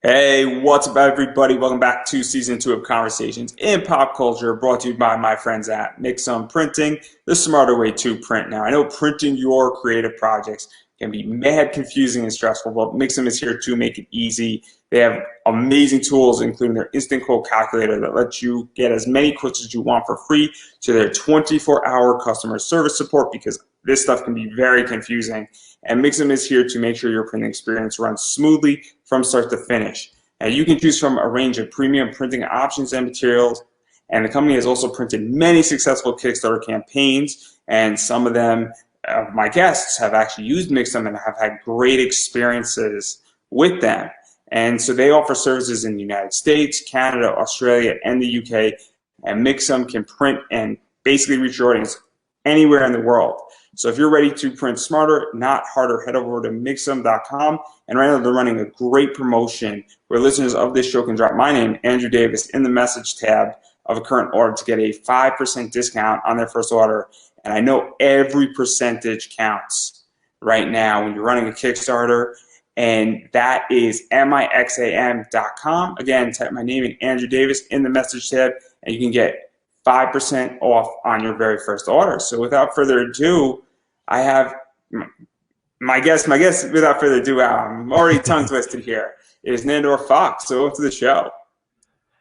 Hey, what's up, everybody? Welcome back to season 2 of Conversations in Pop Culture, brought to you by my friends at Mixum Printing, the smarter way to print. Now, I know printing your creative projects can be mad confusing and stressful, but Mixum is here to make it easy. They have amazing tools, including their instant quote calculator that lets you get as many quotes as you want for free, to their 24-hour customer service support, because this stuff can be very confusing. And Mixum is here to make sure your printing experience runs smoothly from start to finish. And you can choose from a range of premium printing options and materials. And the company has also printed many successful Kickstarter campaigns, and some of them, my guests, have actually used Mixum and have had great experiences with them. And so they offer services in the United States, Canada, Australia, and the UK. And Mixum can print and basically reach your audience anywhere in the world. So if you're ready to print smarter, not harder, head over to mixum.com. And right now they're running a great promotion where listeners of this show can drop my name, Andrew Davis, in the message tab of a current order to get a 5% discount on their first order. And I know every percentage counts right now when you're running a Kickstarter. And that is mixam.com. Again, type my name in, Andrew Davis, in the message tab, and you can get 5% off on your very first order. So without further ado, I have my guest, without further ado, I'm already tongue twisted here, is Nandor Fox. So welcome to the show.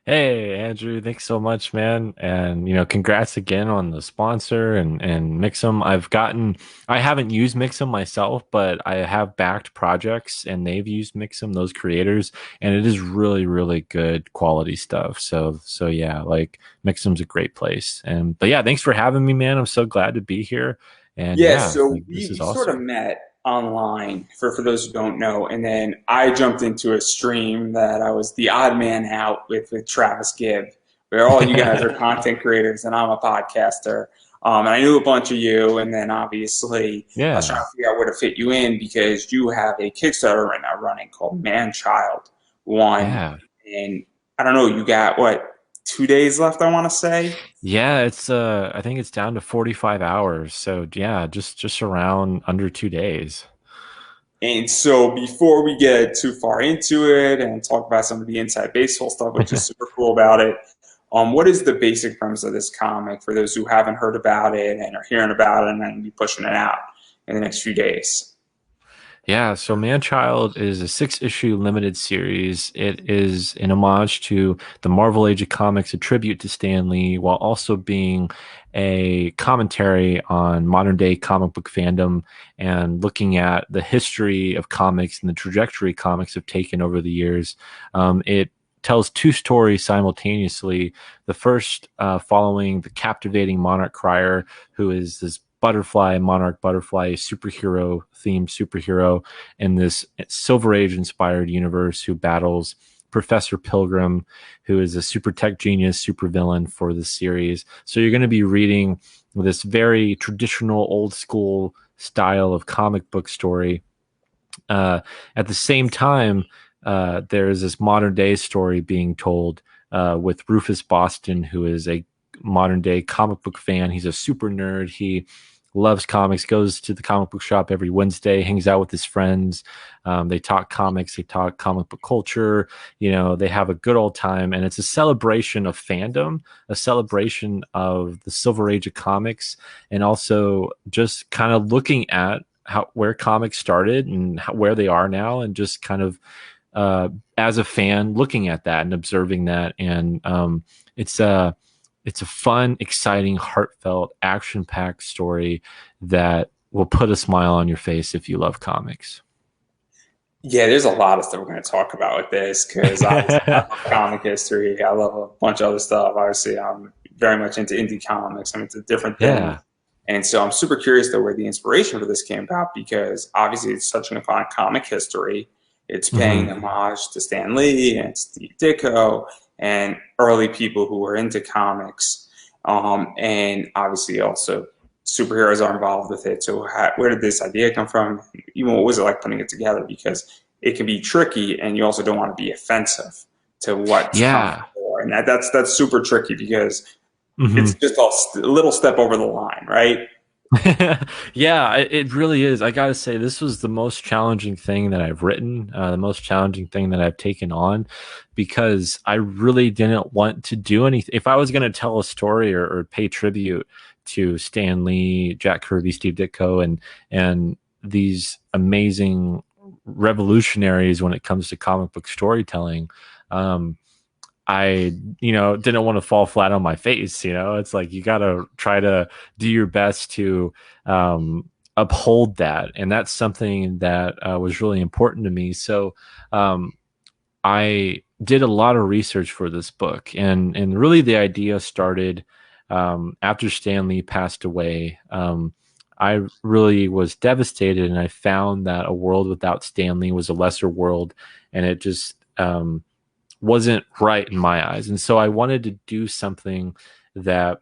Hey Andrew, thanks so much, man. And congrats again on the sponsor and Mixum. I haven't used Mixum myself, but I have backed projects and they've used Mixum, those creators, and it is really, really good quality stuff. So yeah, like Mixum's a great place. But yeah, thanks for having me, man. I'm so glad to be here. And Yeah, yeah, so like this we is sort of awesome. met online for those who don't know, and then I jumped into a stream that I was the odd man out with Travis Gibb, where all you guys are content creators and I'm a podcaster. And I knew a bunch of you, and then obviously I was trying Yeah. to figure out where to fit you in because you have a Kickstarter right now running called Manchild One, Yeah. and I don't know, you got what, 2 days left, I want to say. Yeah, it's I think it's down to 45 hours. So yeah, just around under 2 days. And so before we get too far into it and talk about some of the inside baseball stuff, which is super cool about it, what is the basic premise of this comic for those who haven't heard about it and are hearing about it and then be pushing it out in the next few days? Yeah, so Manchild is a six-issue limited series. It is an homage to the Marvel Age of Comics, a tribute to Stan Lee, while also being a commentary on modern day comic book fandom and looking at the history of comics and the trajectory comics have taken over the years. It tells two stories simultaneously. The first following the captivating Monarch Crier, who is this Monarch Butterfly, superhero themed superhero in this Silver Age inspired universe who battles Professor Pilgrim, who is a super tech genius, super villain for the series. So you're going to be reading this very traditional, old school style of comic book story. At the same time, there's this modern day story being told with Rufus Boston, who is a modern day comic book fan. He's a super nerd. He loves comics, goes to the comic book shop every Wednesday, hangs out with his friends. They talk comics, they talk comic book culture. They have a good old time. And it's a celebration of fandom, a celebration of the Silver Age of comics, and also just kind of looking at where comics started and where they are now, and just kind of as a fan looking at that and observing that. And it's a fun, exciting, heartfelt, action-packed story that will put a smile on your face if you love comics. Yeah, there's a lot of stuff we're going to talk about with this because obviously I love comic history. I love a bunch of other stuff. Obviously, I'm very much into indie comics. I'm into different things. Yeah. And so I'm super curious though where the inspiration for this came about because obviously it's such an iconic comic history. It's paying Hmm. homage to Stan Lee and Steve Ditko and early people who were into comics. And obviously also superheroes are involved with it. So where did this idea come from? Even what was it like putting it together? Because it can be tricky and you also don't want to be offensive to what's coming Yeah. before. And that's super tricky because Hmm. it's just a little step over the line, right? Yeah, it really is. I gotta say, this was the most challenging thing that I've written, the most challenging thing that I've taken on, because I really didn't want to do anything. If I was going to tell a story or pay tribute to Stan Lee, Jack Kirby, Steve Ditko, and these amazing revolutionaries when it comes to comic book storytelling, um, I, didn't want to fall flat on my face. It's like you got to try to do your best to uphold that. And that's something that was really important to me. So um, I did a lot of research for this book. And really the idea started after Stan Lee passed away. I really was devastated, and I found that a world without Stan Lee was a lesser world, and it just wasn't right in my eyes. And so I wanted to do something that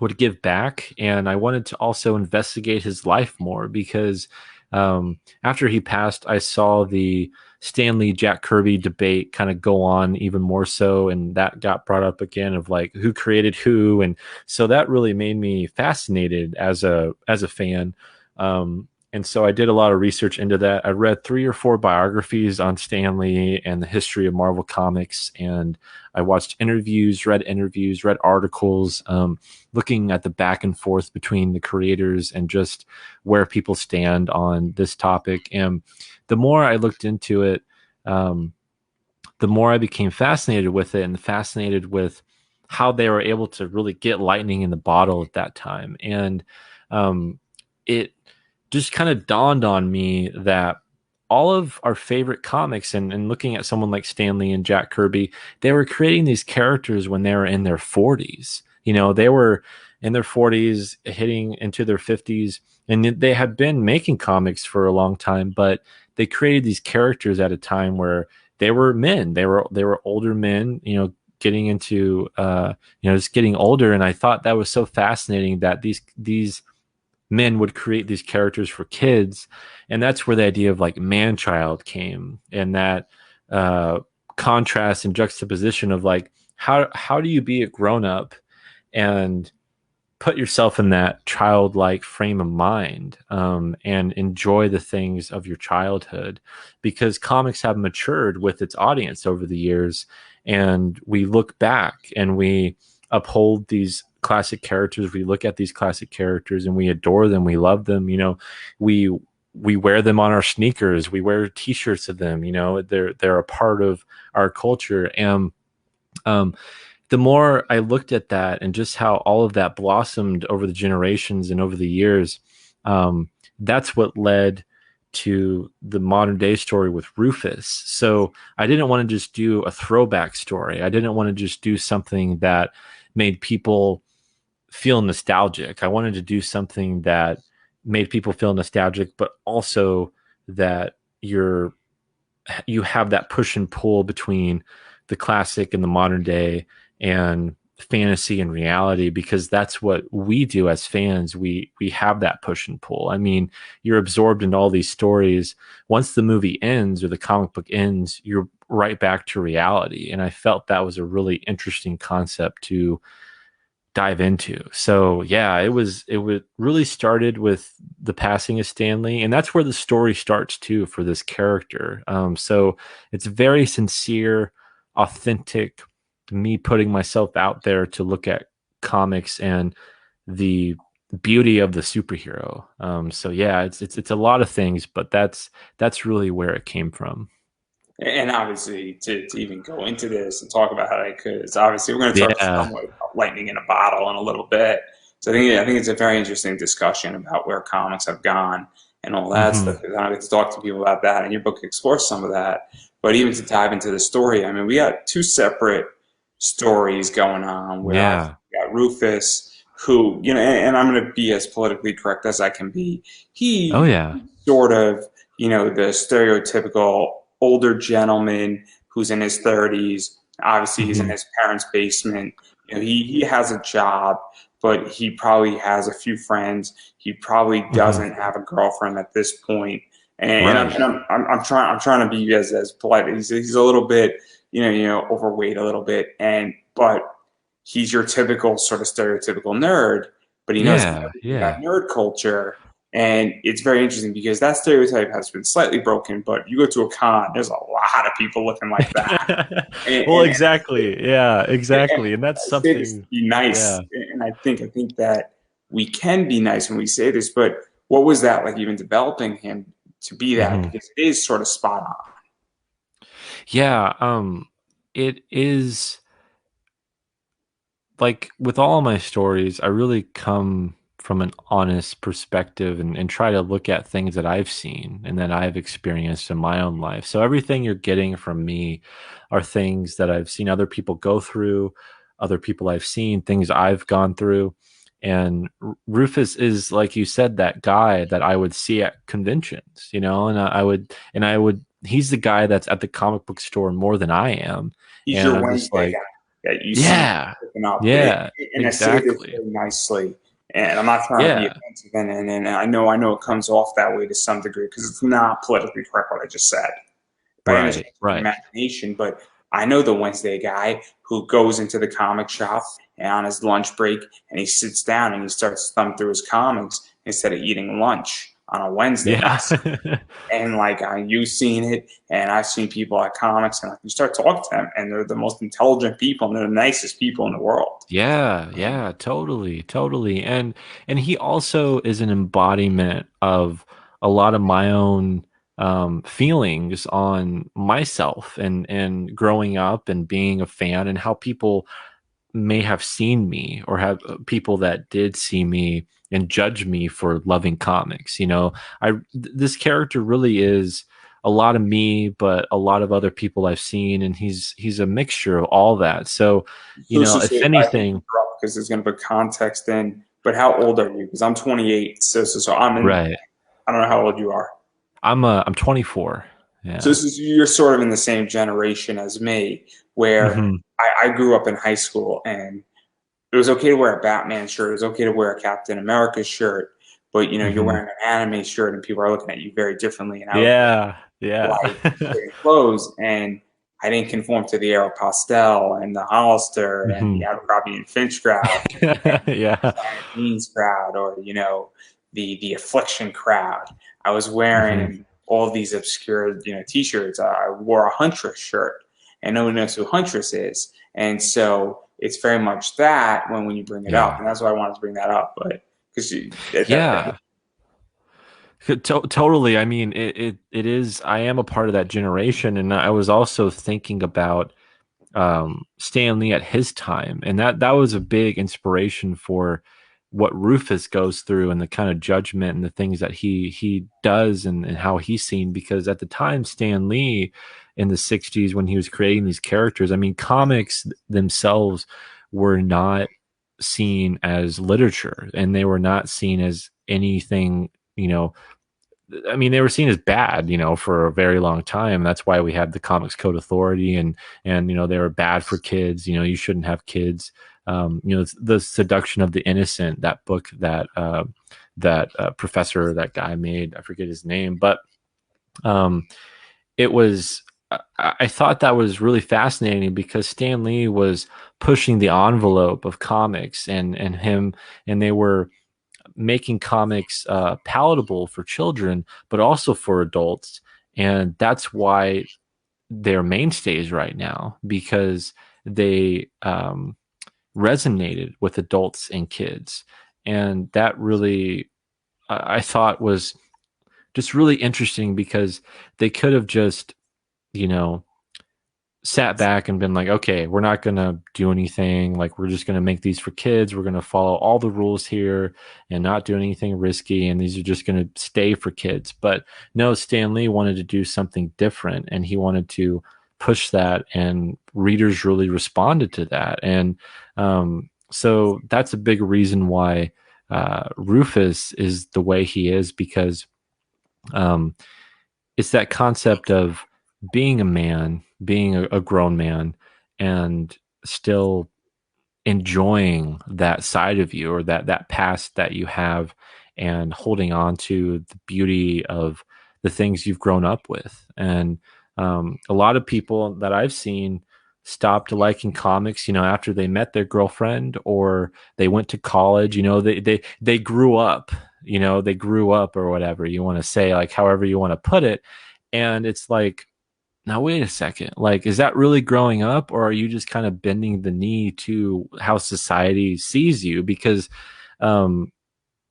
would give back. And I wanted to also investigate his life more because after he passed, I saw the Stanley Jack Kirby debate kind of go on even more so. And that got brought up again of like who created who. And so that really made me fascinated as a fan. And so I did a lot of research into that. I read 3 or 4 biographies on Stan Lee and the history of Marvel Comics, and I watched interviews, read articles, looking at the back and forth between the creators and just where people stand on this topic. And the more I looked into it, um, the more I became fascinated with it and fascinated with how they were able to really get lightning in the bottle at that time. And it just kind of dawned on me that all of our favorite comics and looking at someone like Stan Lee and Jack Kirby, they were creating these characters when they were in their 40s. They were in their 40s, hitting into their 50s, and they had been making comics for a long time, but they created these characters at a time where they were men. They were older men, getting into just getting older. And I thought that was so fascinating that these men would create these characters for kids. And that's where the idea of like Manchild came, and that contrast and juxtaposition of like how do you be a grown up and put yourself in that childlike frame of mind, and enjoy the things of your childhood, because comics have matured with its audience over the years, and we look back and we uphold these classic characters. We look at these classic characters and we adore them, we love them. We wear them on our sneakers, we wear t-shirts of them. They're a part of our culture. And um, the more I looked at that and just how all of that blossomed over the generations and over the years, that's what led to the modern day story with Rufus. So I didn't want to just do a throwback story. I didn't want to just do something that made people feel nostalgic. I wanted to do something that made people feel nostalgic, but also that you have that push and pull between the classic and the modern day, and fantasy and reality, because that's what we do as fans. We have that push and pull. I mean, you're absorbed in all these stories. Once the movie ends or the comic book ends, you're right back to reality. And I felt that was a really interesting concept to dive into. So yeah, it really started with the passing of Stan Lee, and that's where the story starts too for this character. So it's very sincere, authentic, me putting myself out there to look at comics and the beauty of the superhero. So yeah, it's a lot of things, but that's really where it came from. And obviously, to even go into this and talk about how they could, it's obviously we're going to talk Yeah. somewhat about lightning in a bottle in a little bit. So I think it's a very interesting discussion about where comics have gone and all that stuff. Hmm. And I get to talk to people about that, and your book explores some of that. But even to dive into the story, I mean, we got two separate stories going on where obviously Yeah. we got Rufus, who, and I'm going to be as politically correct as I can be. Oh He yeah. sort of, the stereotypical older gentleman who's in his 30s. Obviously, he's in Hmm. his parents' basement. He has a job, but he probably has a few friends. He probably Hmm. doesn't have a girlfriend at this point. And I'm, Right. and I'm trying to be as polite. He's a little bit, overweight a little bit, but he's your typical sort of stereotypical nerd. but he knows Yeah, everything about yeah. nerd culture. And it's very interesting because that stereotype has been slightly broken. But you go to a con, there's a lot of people looking like that, Well, and exactly. Yeah, and exactly. And that's I say this to something, be nice, yeah. and I think that we can be nice when we say this. But what was that like, even developing him to be that? Hmm. Because it is sort of spot on. Yeah, it is like with all my stories, I really come from an honest perspective and try to look at things that I've seen and that I've experienced in my own life. So everything you're getting from me are things that I've seen other people go through, other people I've seen, things I've gone through. And Rufus is, like you said, that guy that I would see at conventions, and he's the guy that's at the comic book store more than I am. He's And your I'm just Wednesday like, guy that you see yeah, picking up. yeah, And I say this exactly. very nicely, and I'm not trying to be Yeah, offensive, and I know it comes off that way to some degree because it's not politically correct what I just said. By any right, stretch of the right. imagination, but I know the Wednesday guy who goes into the comic shop and on his lunch break and he sits down and he starts to thumb through his comics instead of eating lunch on a Wednesday Yeah. night. And like you've seen it, and I've seen people at comics, and like you start talking to them, and they're the most intelligent people, and they're the nicest people in the world. Yeah, yeah, totally, totally. And he also is an embodiment of a lot of my own feelings on myself and growing up and being a fan and how people may have seen me or have people that did see me and judge me for loving comics. This character really is a lot of me, but a lot of other people I've seen, and he's a mixture of all that. So, if I hate to anything, interrupt because there's going to put context in, but how old are you? Because I'm 28, so I'm in. right? I don't know how old you are. I'm 24. So Yeah. this is you're sort of in the same generation as me, where Hmm. I grew up in high school, and it was okay to wear a Batman shirt. It was okay to wear a Captain America shirt, but you're Hmm. wearing an anime shirt, and people are looking at you very differently. And I would Yeah. Yeah. like certain clothes, and I didn't conform to the Aeropostale and the Hollister and the Hmm. Abercrombie and Finch crowd and Yeah. Simon Beans crowd, or the Affliction crowd. I was Hmm. wearing all these obscure T-shirts. I wore a Huntress shirt, and no one knows who Huntress is, and so it's very much that when you bring it up, Yeah. and that's why I wanted to bring that up, but because Yeah. Totally. I mean, it is. I am a part of that generation, and I was also thinking about Stan Lee at his time, and that was a big inspiration for what Rufus goes through and the kind of judgment and the things that he does and how he's seen. Because at the time, Stan Lee in the '60s, when he was creating these characters, I mean, comics themselves were not seen as literature, and they were not seen as anything. I mean, they were seen as bad, for a very long time. That's why we had the Comics Code Authority, and they were bad for kids. You shouldn't have kids. The Seduction of the Innocent, that book that professor, that guy made. I forget his name, but um, it was. I thought that was really fascinating because Stan Lee was pushing the envelope of comics, and they were making comics palatable for children, but also for adults. And that's why they're mainstays right now because they resonated with adults and kids. And that really, I thought, was just really interesting because they could have just, you know, sat back and been like, okay, we're not going to do anything. Like, we're just going to make these for kids. We're going to follow all the rules here and not do anything risky. And these are just going to stay for kids. But no, Stan Lee wanted to do something different and he wanted to push that. And readers really responded to that. And so that's a big reason why Rufus is the way he is because um, it's that concept of being a man, being a grown man, and still enjoying that side of you or that past that you have, and holding on to the beauty of the things you've grown up with. And a lot of people that I've seen stopped liking comics, after they met their girlfriend or they went to college. They grew up. They grew up or whatever you want to say, like however you want to put it. And it's like, now wait a second. Like, is that really growing up, or are you just kind of bending the knee to how society sees you? Because um,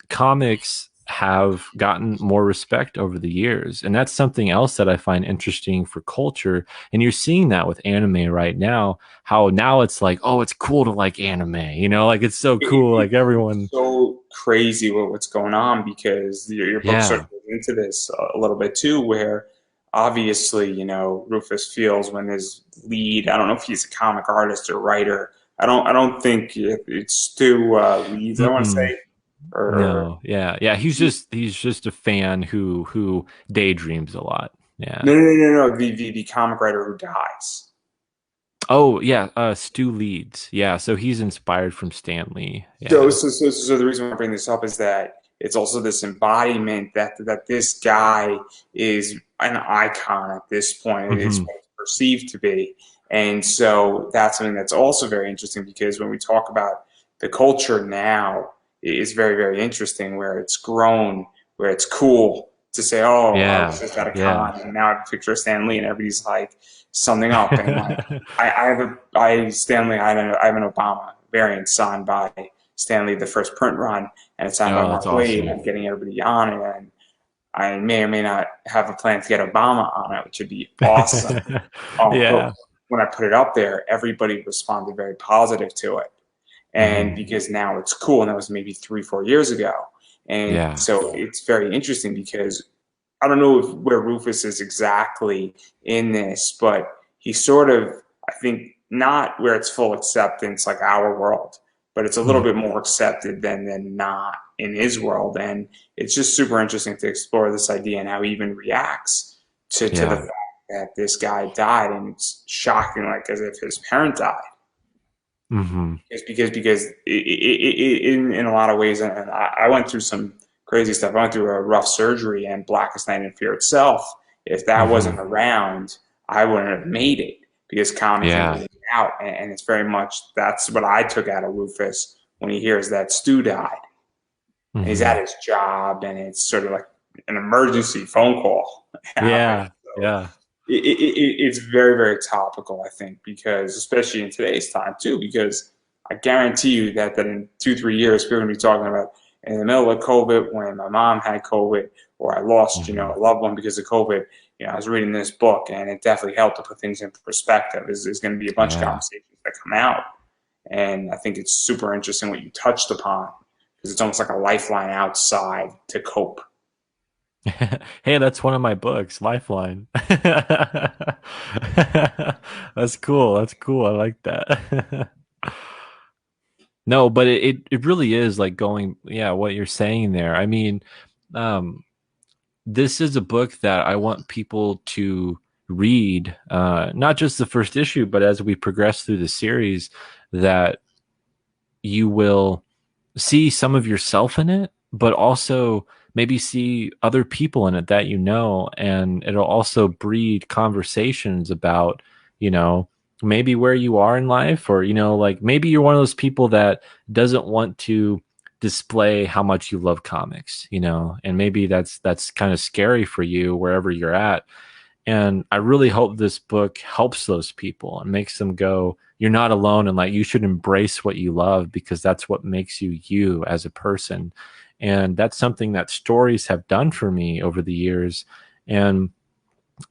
comics have gotten more respect over the years. And that's something else that I find interesting for culture. And you're seeing that with anime right now, how now it's like, oh, it's cool to like anime, like it's so cool. Like It's everyone, so crazy what's going on because your book sort yeah. of goes into this a little bit too, where obviously, Rufus feels when his lead, I don't know if he's a comic artist or writer. I don't think it's Stu Leeds, I want to Mm-mm. say, or No, yeah, yeah. He's just a fan who daydreams a lot. Yeah. no, no, no, no, no, the comic writer who dies. Oh, yeah. Stu Leeds. Yeah. So he's inspired from Stan Lee. So, Yeah. so, so, so the reason why I bring this up is that it's also this embodiment that this guy is an icon at this point. It's Hmm. what it's perceived to be, and so that's something that's also very interesting because when we talk about the culture now, it's very, very interesting where it's grown, where it's cool to say, "Oh, I was Yeah. just at a Yeah. con, and now I have a picture of Stan Lee," and everybody's like summing up, and like I have I Stanley, I have an Obama variant signed by Stanley, the first print run, and it's signed by Oh, that's Mark Waid. awesome. I'm getting everybody on it, and I may or may not have a plan to get Obama on it, which would be awesome. But Yeah. when I put it up there, everybody responded very positive to it, and Hmm. because now it's cool, and that was maybe 3, 4 years ago, and Yeah. so it's very interesting because I don't know where Rufus is exactly in this, but he's sort of, I think, not where it's full acceptance like our world, but it's a little Mhm. bit more accepted than not in his world. And it's just super interesting to explore this idea and how he even reacts to the Yeah. fact that this guy died. And it's shocking, like as if his parent died. Hmm. Because in a lot of ways, and I went through some crazy stuff. I went through a rough surgery, and Blackest Night in Fear itself. If that Hmm. wasn't around, I wouldn't have made it because Kami came Yeah. getting out, and it's very much that's what I took out of Rufus when he hears that Stu died, and he's at Hmm. his job, and it's sort of like an emergency phone call happened. Yeah. So Yeah. it's very, very topical, I think, because especially in today's time too, because I guarantee you that in 2, 3 years we're going to be talking about in the middle of COVID when my mom had COVID or I lost, Hmm. a loved one because of COVID. I was reading this book and it definitely helped to put things in perspective. There's going to be a bunch of Yeah. conversations that come out, and I think it's super interesting what you touched upon because it's almost like a lifeline outside to cope. Hey, that's one of my books, Lifeline. That's cool. That's cool. I like that. No, but it really is like going, yeah, what you're saying there. I mean, um, this is a book that I want people to read, not just the first issue, but as we progress through the series, that you will see some of yourself in it, but also maybe see other people in it that and it'll also breed conversations about, you know, maybe where you are in life, or, like maybe you're one of those people that doesn't want to display how much you love comics, and maybe that's kind of scary for you wherever you're at. And I really hope this book helps those people and makes them go, you're not alone. And like, you should embrace what you love because that's what makes you you as a person. And that's something that stories have done for me over the years. And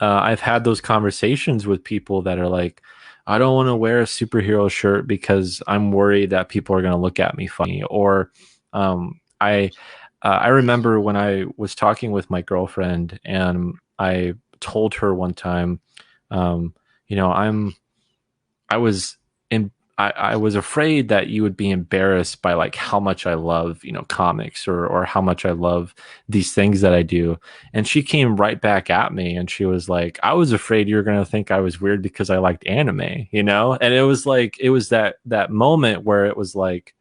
I've had those conversations with people that are like, I don't want to wear a superhero shirt because I'm worried that people are going to look at me funny. Or I remember when I was talking with my girlfriend and I told her one time, um, you know, I'm I was in I was afraid that you would be embarrassed by like how much I love, comics or how much I love these things that I do. And she came right back at me and she was like, I was afraid you were gonna think I was weird because I liked anime. And it was like it was that moment where it was like,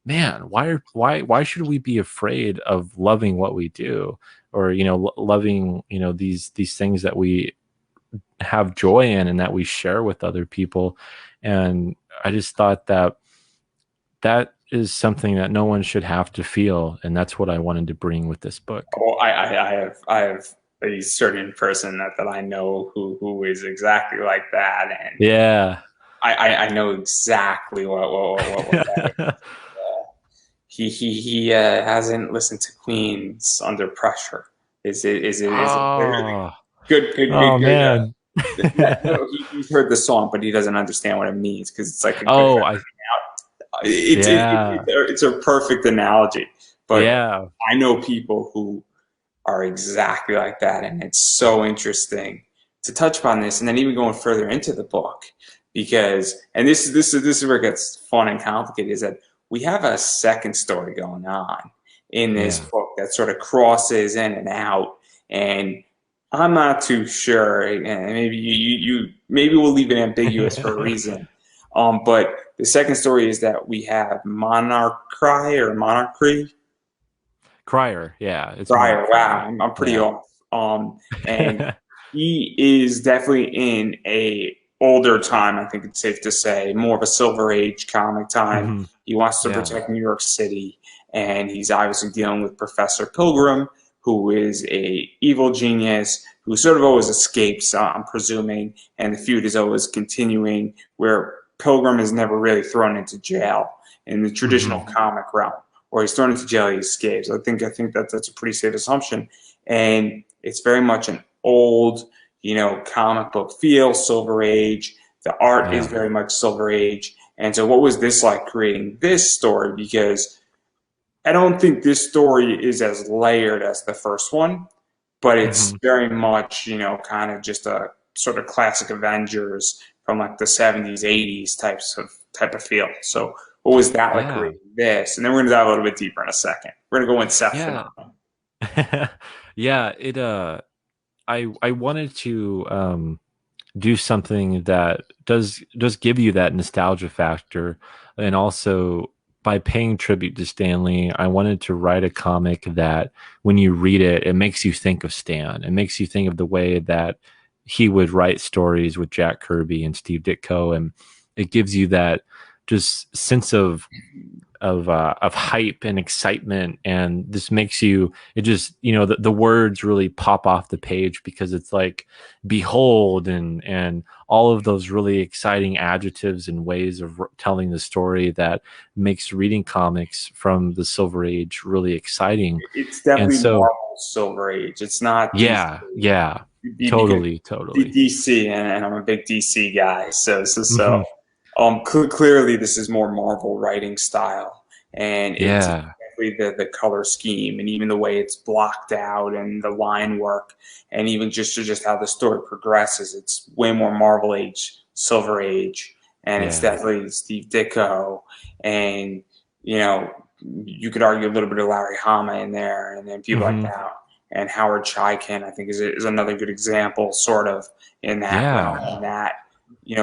man, why should we be afraid of loving what we do? Or, loving, these things that we have joy in and that we share with other people. And I just thought that that is something that no one should have to feel, and that's what I wanted to bring with this book. Well, I have a certain person that I know who is exactly like that, and Yeah. I know exactly what that is. He hasn't listened to Queens under pressure. Is a very Oh, good oh good. man. No, he's heard the song, but he doesn't understand what it means because it's like a good Oh, friend. I It's yeah. it's a perfect analogy. But Yeah. I know people who are exactly like that, and it's so interesting to touch upon this, and then even going further into the book, because and this is where it gets fun and complicated, is that we have a second story going on in this Yeah. book that sort of crosses in and out, and I'm not too sure, and maybe maybe we'll leave it ambiguous for a reason. But the second story is that we have monarchy or monarchy. Crier. Yeah, it's more Fryer, wow, crier. I'm pretty Yeah. off. And he is definitely in a older time. I think it's safe to say more of a Silver Age comic time. Hmm. He wants to Yeah. protect New York City, and he's obviously dealing with Professor Pilgrim, who is a evil genius who sort of always escapes. I'm presuming, and the feud is always continuing, where Pilgrim is never really thrown into jail in the traditional Hmm. comic realm, or he's thrown into jail, he escapes. I think that's a pretty safe assumption, and it's very much an old, comic book feel, Silver Age. The art is Yeah. very much Silver Age, and so what was this like creating this story? Because I don't think this story is as layered as the first one, but it's Hmm. very much, kind of just a sort of classic Avengers from like the 70s, 80s type of feel. So what was that like Yeah. creating this? And then we're gonna dive a little bit deeper in a second. We're gonna go Inception Yeah. on. Yeah. I wanted to do something that does give you that nostalgia factor, and also by paying tribute to Stanley, I wanted to write a comic that when you read it, it makes you think of Stan. It makes you think of the way that he would write stories with Jack Kirby and Steve Ditko, and it gives you that just sense of hype and excitement, and this makes you, it just, the words really pop off the page because it's like behold and all of those really exciting adjectives and ways of telling the story that makes reading comics from the Silver Age really exciting. It's And definitely so Marvel Silver Age. It's not DC. yeah, yeah, Because totally. DC, and I'm a big DC guy, so Hmm. clearly this is more Marvel writing style, and it's Yeah, exactly the color scheme, and even the way it's blocked out, and the line work, and even just how the story progresses. It's way more Marvel Age, Silver Age, and it's yeah. definitely Steve Ditko, and you know you could argue a little bit of Larry Hama in there, and then people like Hmm. that. And Howard Chaykin, I think, is another good example, sort of in that realm, Yeah. in that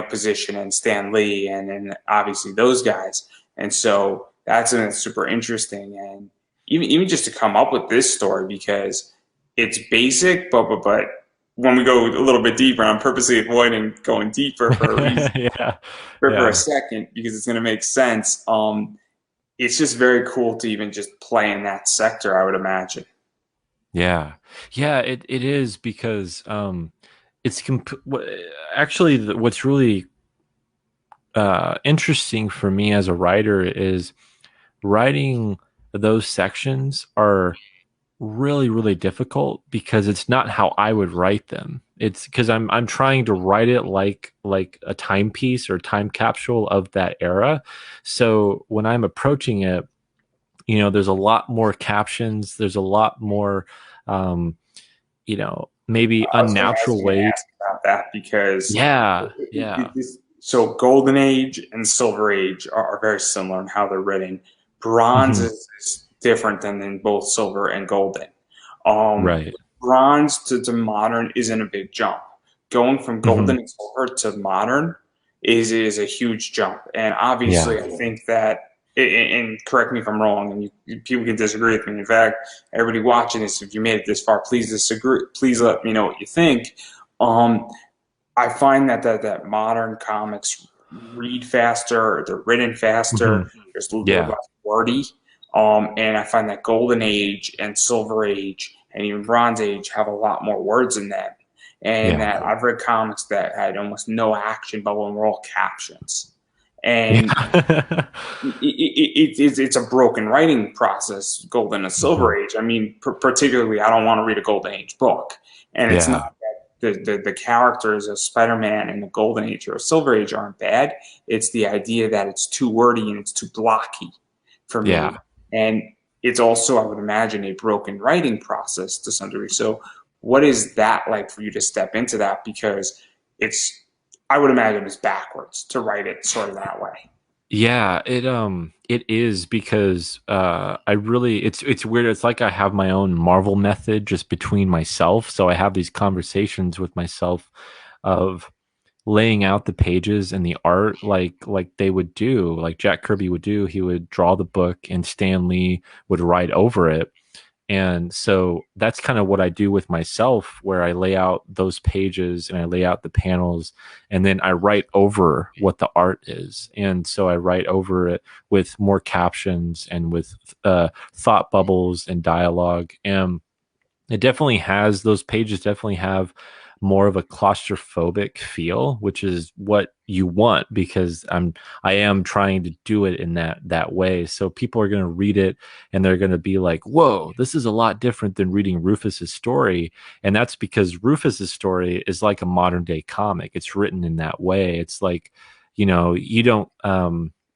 position, and Stan Lee, and obviously those guys. And so that's something that's super interesting, and even just to come up with this story, because it's basic, but when we go a little bit deeper, I'm purposely avoiding going deeper for a reason, Yeah, for a yeah. second, because it's going to make sense. It's just very cool to even just play in that sector, I would imagine. Yeah. Yeah, it is because it's actually what's really interesting for me as a writer is writing those sections are really difficult because it's not how I would write them. It's because I'm trying to write it like a timepiece or time capsule of that era. So when I'm approaching it, there's a lot more captions, there's a lot more um, maybe I was unnatural going to ways. ask about that, because Yeah, yeah. so Golden Age and Silver Age are very similar in how they're written. Bronze Hmm. is different than in both Silver and Golden. Um, Right. Bronze to modern isn't a big jump. Going from Hmm. Golden and Silver to modern is a huge jump, and obviously, Yeah. I think that. And correct me if I'm wrong, and people can disagree with me. In fact, everybody watching this, if you made it this far, please disagree. Please let me know what you think. Um, I find that modern comics read faster, they're written faster, Hmm. they're Yeah. less wordy. And I find that Golden Age and Silver Age and even Bronze Age have a lot more words in them. And Yeah. that I've read comics that had almost no action bubble and were all captions. And Yeah. it's a broken writing process, Golden and Hmm. Silver Age. I mean, particularly, I don't want to read a Golden Age book. And it's not Yeah. the characters of Spider-Man in the Golden Age or Silver Age aren't bad. It's the idea that it's too wordy and it's too blocky for me. Yeah. And it's also, I would imagine, a broken writing process to some degree. So, what is that like for you to step into that? Because it's, I would imagine, it's backwards to write it sort of that way. Yeah, it is because I really it's weird. It's like I have my own Marvel method just between myself. So I have these conversations with myself of laying out the pages and the art like they would do, like Jack Kirby would do. He would draw the book and Stan Lee would write over it. And so that's kind of what I do with myself, where I lay out those pages and I lay out the panels, and then I write over what the art is. And so I write over it with more captions and with thought bubbles and dialogue. And it definitely has, those pages definitely have more of a claustrophobic feel, which is what you want because I am trying to do it in that way. So people are going to read it and they're going to be like, "Whoa, this is a lot different than reading Rufus's story." And that's because Rufus's story is like a modern day comic. It's written in that way. It's like, you don't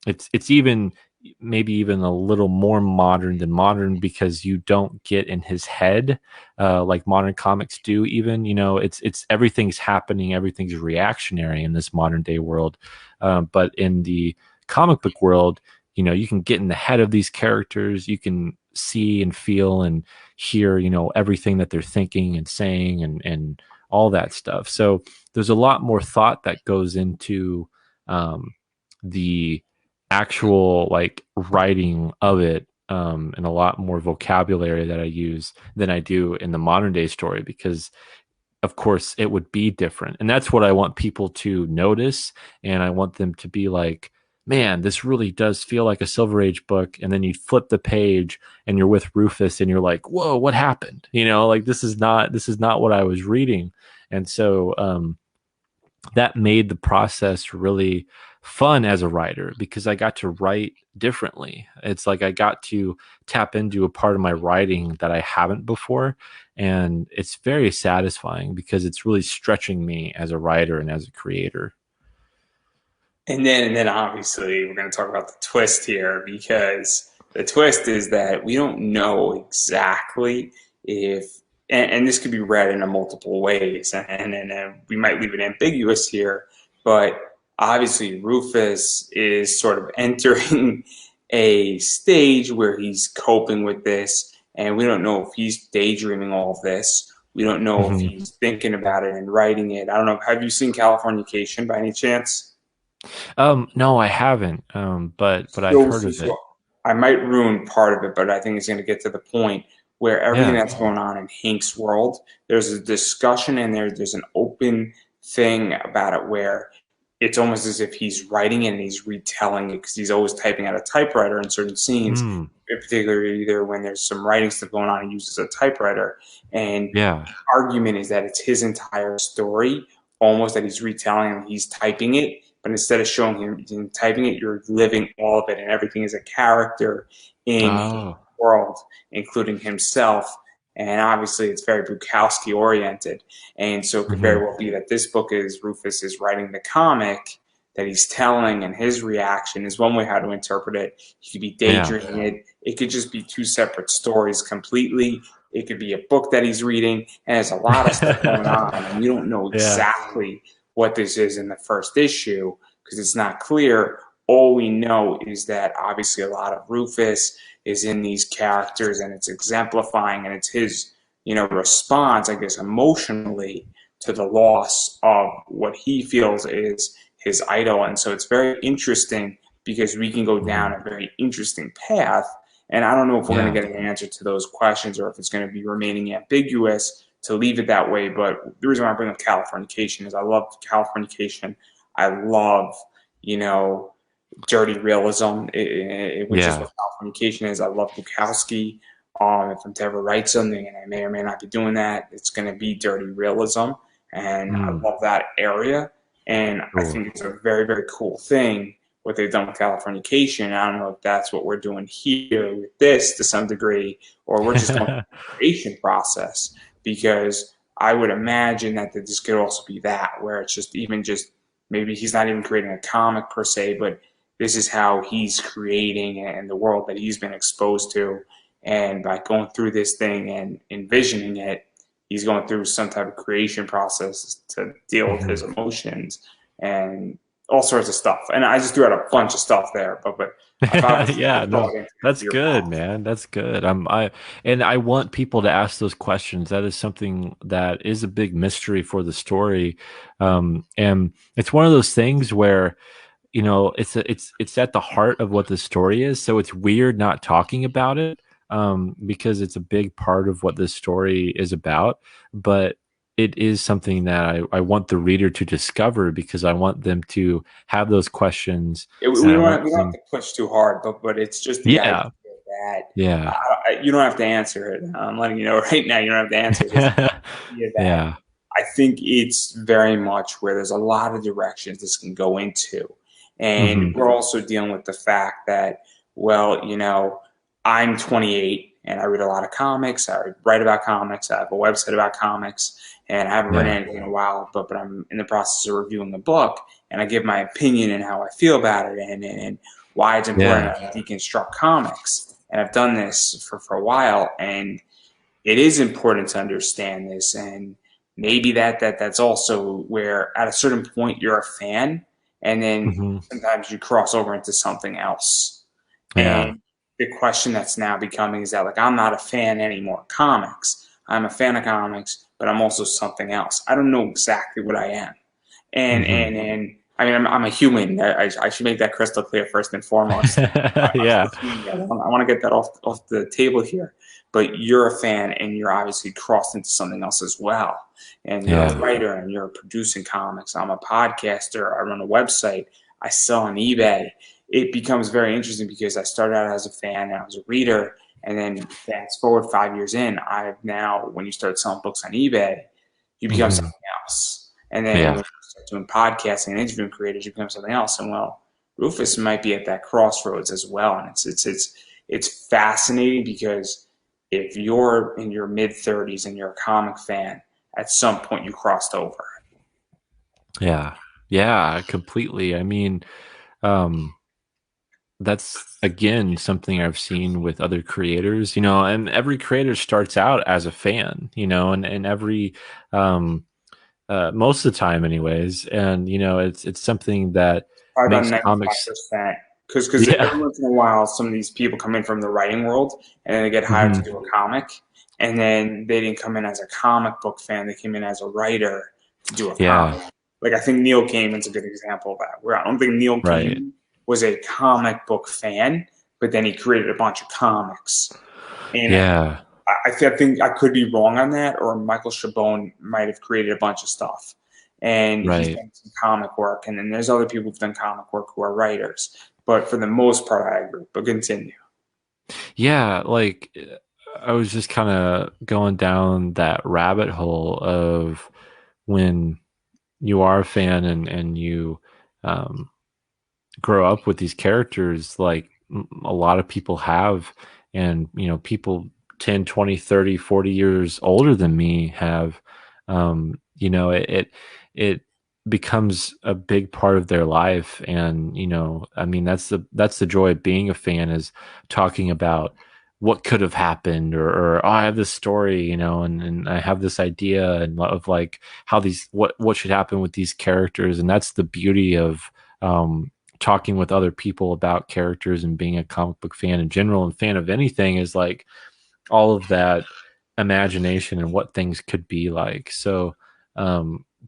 it's even maybe even a little more modern than modern because you don't get in his head like modern comics do. Even it's everything's happening, everything's reactionary in this modern day world, but in the comic book world, you can get in the head of these characters, you can see and feel and hear everything that they're thinking and saying and all that stuff. So there's a lot more thought that goes into the actual like writing of it, and a lot more vocabulary that I use than I do in the modern day story because of course it would be different. And that's what I want people to notice. And I want them to be like, man, this really does feel like a Silver Age book. And then you flip the page and you're with Rufus and you're like, whoa, what happened? Like this is not what I was reading. And so that made the process really fun as a writer because I got to write differently. It's like I got to tap into a part of my writing that I haven't before. And it's very satisfying because it's really stretching me as a writer and as a creator. And then obviously we're going to talk about the twist here because the twist is that we don't know exactly if, and this could be read in a multiple ways, and we might leave it ambiguous here, but obviously Rufus is sort of entering a stage where he's coping with this, and we don't know if he's daydreaming all of this. We don't know if Mhm. he's thinking about it and writing it. I don't know. Have you seen Californication by any chance? No, I haven't. But I've So, heard so, of it. so I might ruin part of it, but I think it's going to get to the point where everything Yeah. that's going on in Hank's world, there's a discussion and there's an open thing about it where it's almost as if he's writing it and he's retelling it because he's always typing at a typewriter in certain scenes, Mm, in particular either when there's some writing stuff going on, he uses a typewriter. And yeah. argument is that it's his entire story, almost that he's retelling and he's typing it. But instead of showing him typing it, you're living all of it, and everything is a character in his Oh. world, including himself. And obviously, it's very Bukowski oriented, and so it could Hmm. very well be that this book is Rufus is writing the comic that he's telling, and his reaction is one way how to interpret it. He could be Yeah. daydreaming it. It could just be two separate stories completely. It could be a book that he's reading, and there's a lot of stuff going on, and we don't know Yeah. exactly what this is in the first issue because it's not clear. All we know is that obviously a lot of Rufus is in these characters, and it's exemplifying, and it's his, response, I guess, emotionally to the loss of what he feels is his idol, and so it's very interesting because we can go down Mhm. a very interesting path and I don't know if we're going Yeah. to get an answer to those questions or if it's going to be remaining ambiguous to leave it that way. But the reason why I bring up Californication is I love Californication. I love, you know, dirty realism, which is Yeah. what Californication is. I love Bukowski. If I'm to ever write something, and I may or may not be doing that, it's going to be dirty realism, and I Mm, love that area. And I cool. think it's a very, very cool thing what they've done with Californication. I don't know if that's what we're doing here with this to some degree, or we're just going through the creation process. Because I would imagine that this could also be that, where it's just even just maybe he's not even creating a comic per se, but this is how he's creating and the world that he's been exposed to. And by going through this thing and envisioning it, he's going through some type of creation process to deal with his Mhm. emotions and all sorts of stuff. And I just threw out a bunch of stuff there, but I've obviously Yeah, put no, thought into that's your good, process. man. That's good. And I want people to ask those questions. That is something that is a big mystery for the story. And it's one of those things where, it's at the heart of what the story is. So it's weird not talking about it, because it's a big part of what this story is about. But it is something that I want the reader to discover because I want them to have those questions, and I want We don't have them. to push too hard, but it's just the idea Yeah, that yeah, you don't have to answer it. I'm letting you know right now, you don't have to answer it. Just the idea that yeah. I think it's very much where there's a lot of directions this can go into. And Hmm. we're also dealing with the fact that, well, I'm 28 and I read a lot of comics. I write about comics. I have a website about comics, and I haven't written Yeah, anything in a while, but I'm in the process of reviewing a book, and I give my opinion and how I feel about it and why it's important yeah. to deconstruct comics. And I've done this for a while, and it is important to understand this. And maybe that's also where at a certain point you're a fan, and then Hmm. sometimes you cross over into something else. Yeah. And the question that's now becoming is that, like, I'm not a fan anymore of comics. I'm a fan of comics, but I'm also something else. I don't know exactly what I am. And I mean, I'm a human. I should make that crystal clear first and foremost. I'm Yeah, still human. I want to get that off the table here. But you're a fan, and you're obviously crossed into something else as well. And you're a yeah. writer, and you're producing comics. I'm a podcaster. I run a website. I sell on eBay. It becomes very interesting because I started out as a fan, and I was a reader, and then fast forward 5 years in, I've now, when you start selling books on eBay, you become Hmm. something else. And then Yeah. when you start doing podcasting and interviewing creators, you become something else. And well, Rufus might be at that crossroads as well. And it's fascinating because if you're in your mid 30s and you're a comic fan, at some point you crossed over. Yeah. Yeah, completely. I mean, um, that's again something I've seen with other creators, and every creator starts out as a fan, and every most of the time anyways. And it's something that Probably about makes 95%. comics. Because every Yeah. once in a while, some of these people come in from the writing world and then they get hired to Hmm. do a comic. And then they didn't come in as a comic book fan, they came in as a writer to do a Yeah. comic. Like, I think Neil Gaiman's a good example of that, where I don't think Neil Right. Gaiman was a comic book fan, but then he created a bunch of comics. And Yeah. I think I could be wrong on that, or Michael Chabon might have created a bunch of stuff. And he's Right. done some comic work, and then there's other people who've done comic work who are writers. But for the most part, I agree. But continue. Yeah, like I was just kind of going down that rabbit hole of when you are a fan and you um, grow up with these characters like a lot of people have, and people 10, 20, 30, 40 years older than me have. It becomes a big part of their life. And I mean, that's the joy of being a fan, is talking about what could have happened, or oh, I have this story, and I have this idea and of like how these what should happen with these characters. And that's the beauty of talking with other people about characters and being a comic book fan in general, and fan of anything, is like all of that imagination and what things could be like. So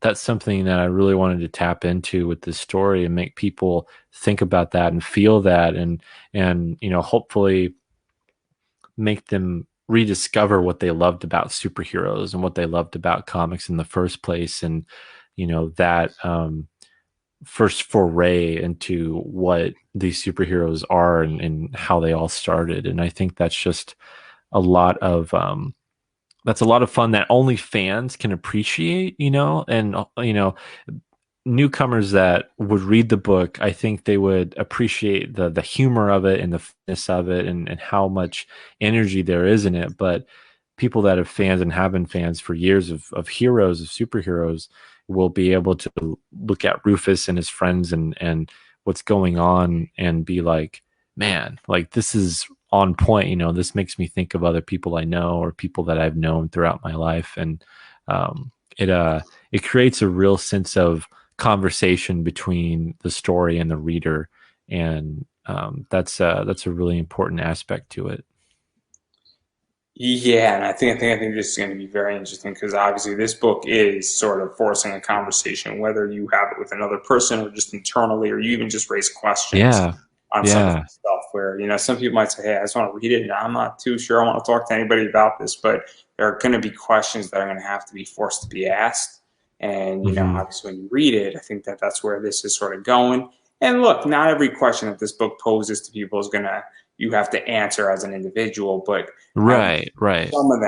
that's something that I really wanted to tap into with this story and make people think about that and feel that, and hopefully make them rediscover what they loved about superheroes and what they loved about comics in the first place, and that first foray into what these superheroes are, and how they all started. And I think that's just a lot of that's a lot of fun that only fans can appreciate, and newcomers that would read the book, I think they would appreciate the humor of it and the fitness of it, and how much energy there is in it. But people that have fans and have been fans for years of heroes, of superheroes, will be able to look at Rufus and his friends, and what's going on, and be like, man, like this is on point. This makes me think of other people I know, or people that I've known throughout my life. And it creates a real sense of conversation between the story and the reader. And that's a really important aspect to it. Yeah, and I think this is going to be very interesting because obviously this book is sort of forcing a conversation, whether you have it with another person or just internally, or you even just raise questions Yeah. on some of the Yeah. stuff. Where some people might say, "Hey, I just want to read it, and I'm not too sure I want to talk to anybody about this," but there are going to be questions that are going to have to be forced to be asked. And Hmm. obviously, when you read it, I think that that's where this is sort of going. And look, not every question that this book poses to people is going to you have to answer as an individual, but at Right. Right. some of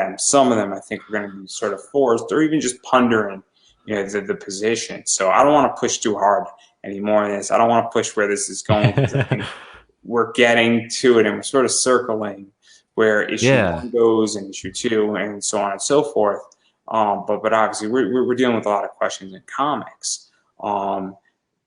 them, I think are going to be sort of forced, or even just pondering, the position. So I don't want to push too hard anymore in this. I don't want to push where this is going because I think we're getting to it and we're sort of circling where issue Yeah. one goes and issue two and so on and so forth. But obviously we're dealing with a lot of questions in comics. Um,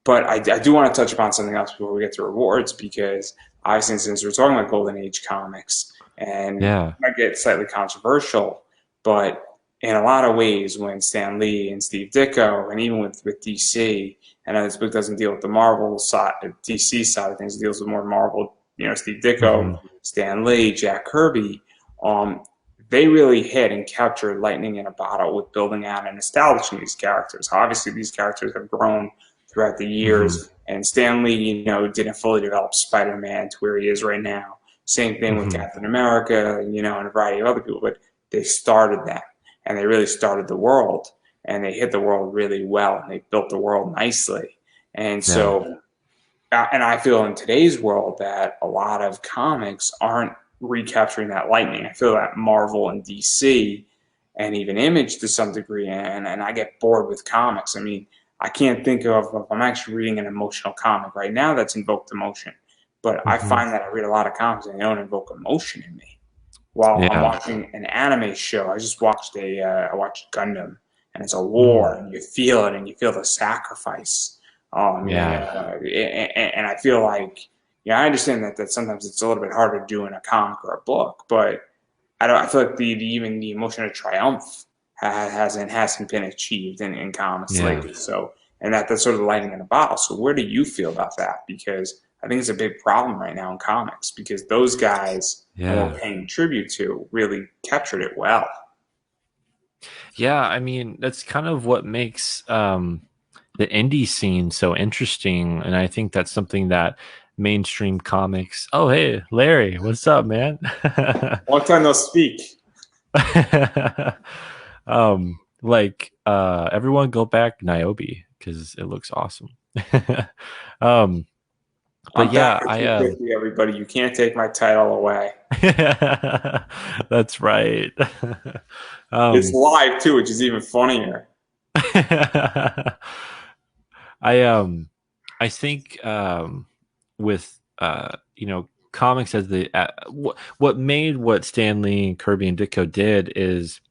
but I do want to touch upon something else before we get to rewards because obviously since we're talking about Golden Age comics and it Yeah. might get slightly controversial, but in a lot of ways when Stan Lee and Steve Ditko and even with DC, I know this book doesn't deal with the Marvel side, DC side of things, it deals with more Marvel, Steve Ditko, Hmm. Stan Lee, Jack Kirby, um, they really hit and captured lightning in a bottle with building out and establishing these characters. Obviously, these characters have grown throughout the Hmm. years. And Stan Lee, didn't fully develop Spider-Man to where he is right now. Same thing with Hmm. Captain America, and a variety of other people. But they started that, and they really started the world, and they hit the world really well, and they built the world nicely. And Yeah. so, and I feel in today's world that a lot of comics aren't recapturing that lightning. I feel that Marvel and DC and even Image to some degree, and I get bored with comics. I mean, I can't think of if I'm actually reading an emotional comic right now that's invoked emotion, but I Hmm. find that I read a lot of comics and they don't invoke emotion in me. While I'm Yeah. watching an anime show, I just watched I watched Gundam, and it's a Mm. war, and you feel it, and you feel the sacrifice. Yeah. And I feel like, I understand that sometimes it's a little bit harder to do in a comic or a book, but I feel like even the emotion of triumph hasn't been achieved in comics Yeah. lately. So, and that's sort of the lightning in a bottle. So where do you feel about that? Because I think it's a big problem right now in comics because those guys and what we're Yeah. paying tribute to really captured it well. Yeah. I mean, that's kind of what makes the indie scene so interesting. And I think that's something that mainstream comics. Oh, hey, Larry, what's up, man? Long time no speak. Everyone go back Niobe because it looks awesome. um, but I'm back yeah, for I 250, everybody. You can't take my title away. that's right. It's um, live too, which is even funnier. I I think with comics as the what made what Stan Lee, Kirby, and Ditko did is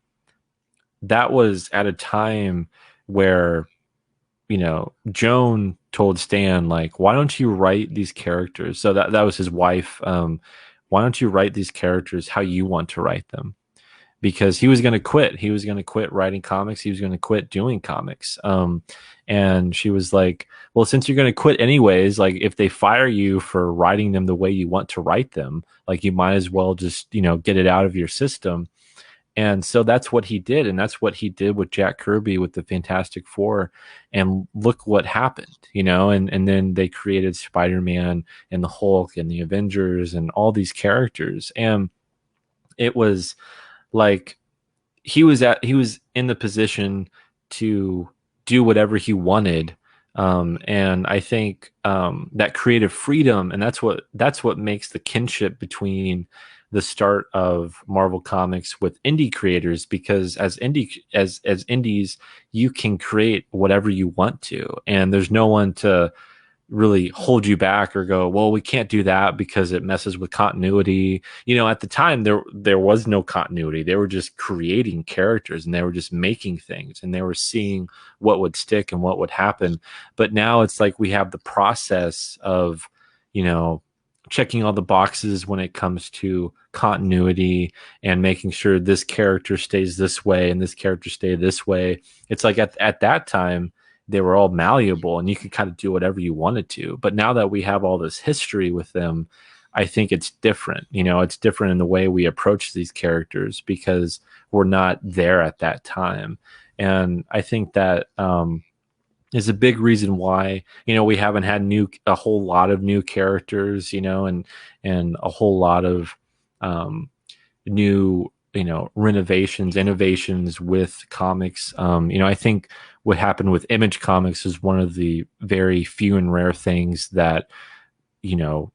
that was at a time where Joan told Stan, like, why don't you write these characters? So that was his wife. Why don't you write these characters how you want to write them? Because he was going to quit. He was going to quit writing comics. He was going to quit doing comics. And she was like, well, since you're going to quit anyways, like if they fire you for writing them the way you want to write them, like you might as well just, get it out of your system. And so that's what he did. And that's what he did with Jack Kirby with the Fantastic Four. And look what happened, and then they created Spider-Man and the Hulk and the Avengers and all these characters. And it was like he was in the position to do whatever he wanted, and I think that creative freedom, and that's what makes the kinship between the start of Marvel Comics with indie creators, because as indies you can create whatever you want to, and there's no one to really hold you back or go, well, we can't do that because it messes with continuity. You know, at the time there was no continuity. They were just creating characters and they were just making things and they were seeing what would stick and what would happen. But now it's like we have the process of, you know, checking all the boxes when it comes to continuity and making sure this character stays this way and this character stay this way. It's like at that time they were all malleable and you could kind of do whatever you wanted to. But now that we have all this history with them, I think it's different. You know, it's different in the way we approach these characters because we're not there at that time. And I think that is a big reason why, you know, we haven't had a whole lot of new characters, you know, and a whole lot of new, you know, renovations, innovations with comics. You know, I think what happened with Image Comics is one of the very few and rare things that, you know,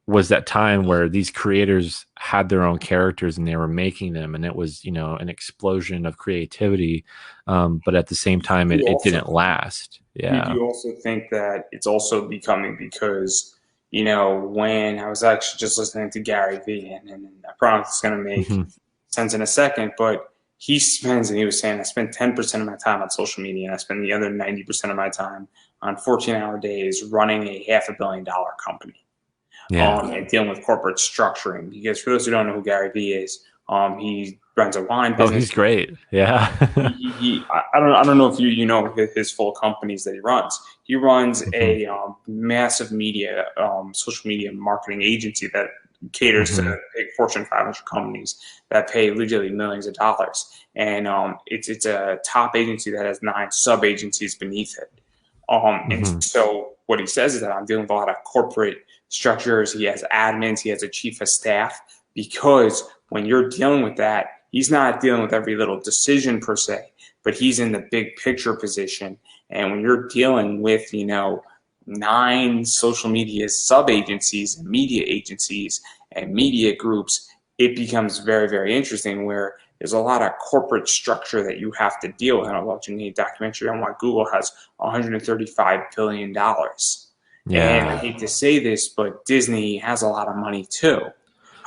was that time where these creators had their own characters and they were making them, and it was, you know, an explosion of creativity. But at the same time, You it also didn't last. do Yeah. you also think that it's also becoming because, you know, when I was actually just listening to Gary Vee, and I promise it's going to make Hmm. sense in a second, but and he was saying, I spend 10% of my time on social media and I spend the other 90% of my time on 14-hour days running a $500 million company, Yeah. and dealing with corporate structuring. Because for those who don't know who Gary Vee is, he runs a wine Oh, business. he's great. Yeah. I don't know if you know his full companies that he runs. He runs Hmm. a massive media, social media marketing agency that caters Hmm. to big Fortune 500 companies that pay literally millions of dollars. And it's a top agency that has 9 sub agencies beneath it. And Hmm. so what he says is that I'm dealing with a lot of corporate structures. He has admins. He has a chief of staff, because when you're dealing with that, he's not dealing with every little decision per se, but he's in the big picture position. And when you're dealing with, you know, 9 social media sub agencies and media agencies and media groups, it becomes very, very interesting where there's a lot of corporate structure that you have to deal with. And I'm watching a documentary on why Google has $135 billion. And I Yeah. hate to say this, but Disney has a lot of money too.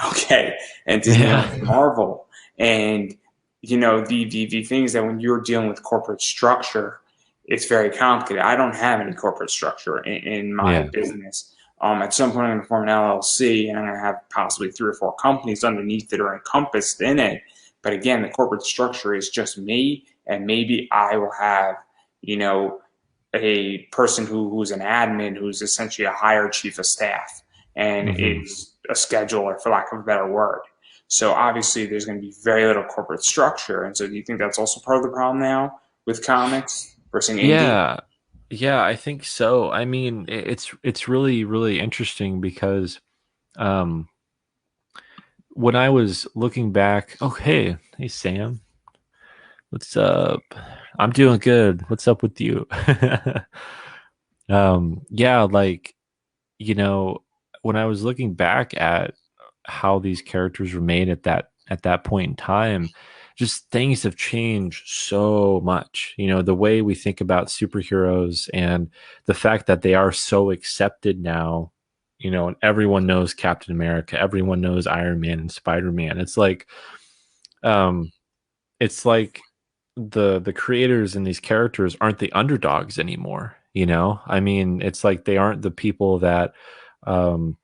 Okay. And Disney Yeah. owns Marvel. And, you know, the things that when you're dealing with corporate structure, it's very complicated. I don't have any corporate structure in my Yeah. business. At some point, I'm going to form an LLC, and I'm going to have possibly 3 or 4 companies underneath that are encompassed in it. But again, the corporate structure is just me, and maybe I will have, you know, a person who's an admin who's essentially a higher chief of staff and Hmm. is a scheduler, for lack of a better word. So obviously, there's going to be very little corporate structure. And so, do you think that's also part of the problem now with comics versus indie? Yeah. Yeah, I think so. I mean, it's really really interesting because um when I was looking back, oh hey Sam, what's up? I'm doing good. What's up with you? Yeah, like, you know, when I was looking back at how these characters were made at that point in time, just things have changed so much. You know, the way we think about superheroes and the fact that they are so accepted now, you know, and everyone knows Captain America, everyone knows Iron Man and Spider-Man. Um it's like the creators and these characters aren't the underdogs anymore, you know? I mean, it's like they aren't the people that um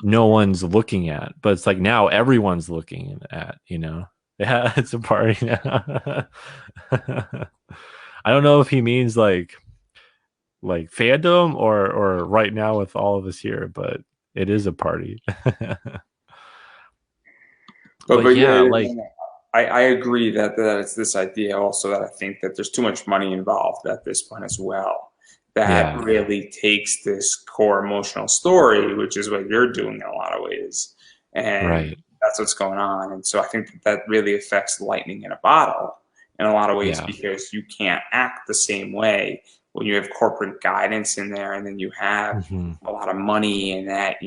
no one's looking at, but it's like now everyone's looking at, you know. Yeah, it's a party now. I don't know if he means like fandom or right now with all of us here, but it is a party. But But yeah, yeah, like I agree that it's this idea also that I think that there's too much money involved at this point as well. That yeah, really takes this core emotional story, which is what you're doing in a lot of ways, and right. that's what's going on. And so I think that really affects lightning in a bottle in a lot of ways Yeah. because you can't act the same way when you have corporate guidance in there and then you have Hmm. a lot of money and that,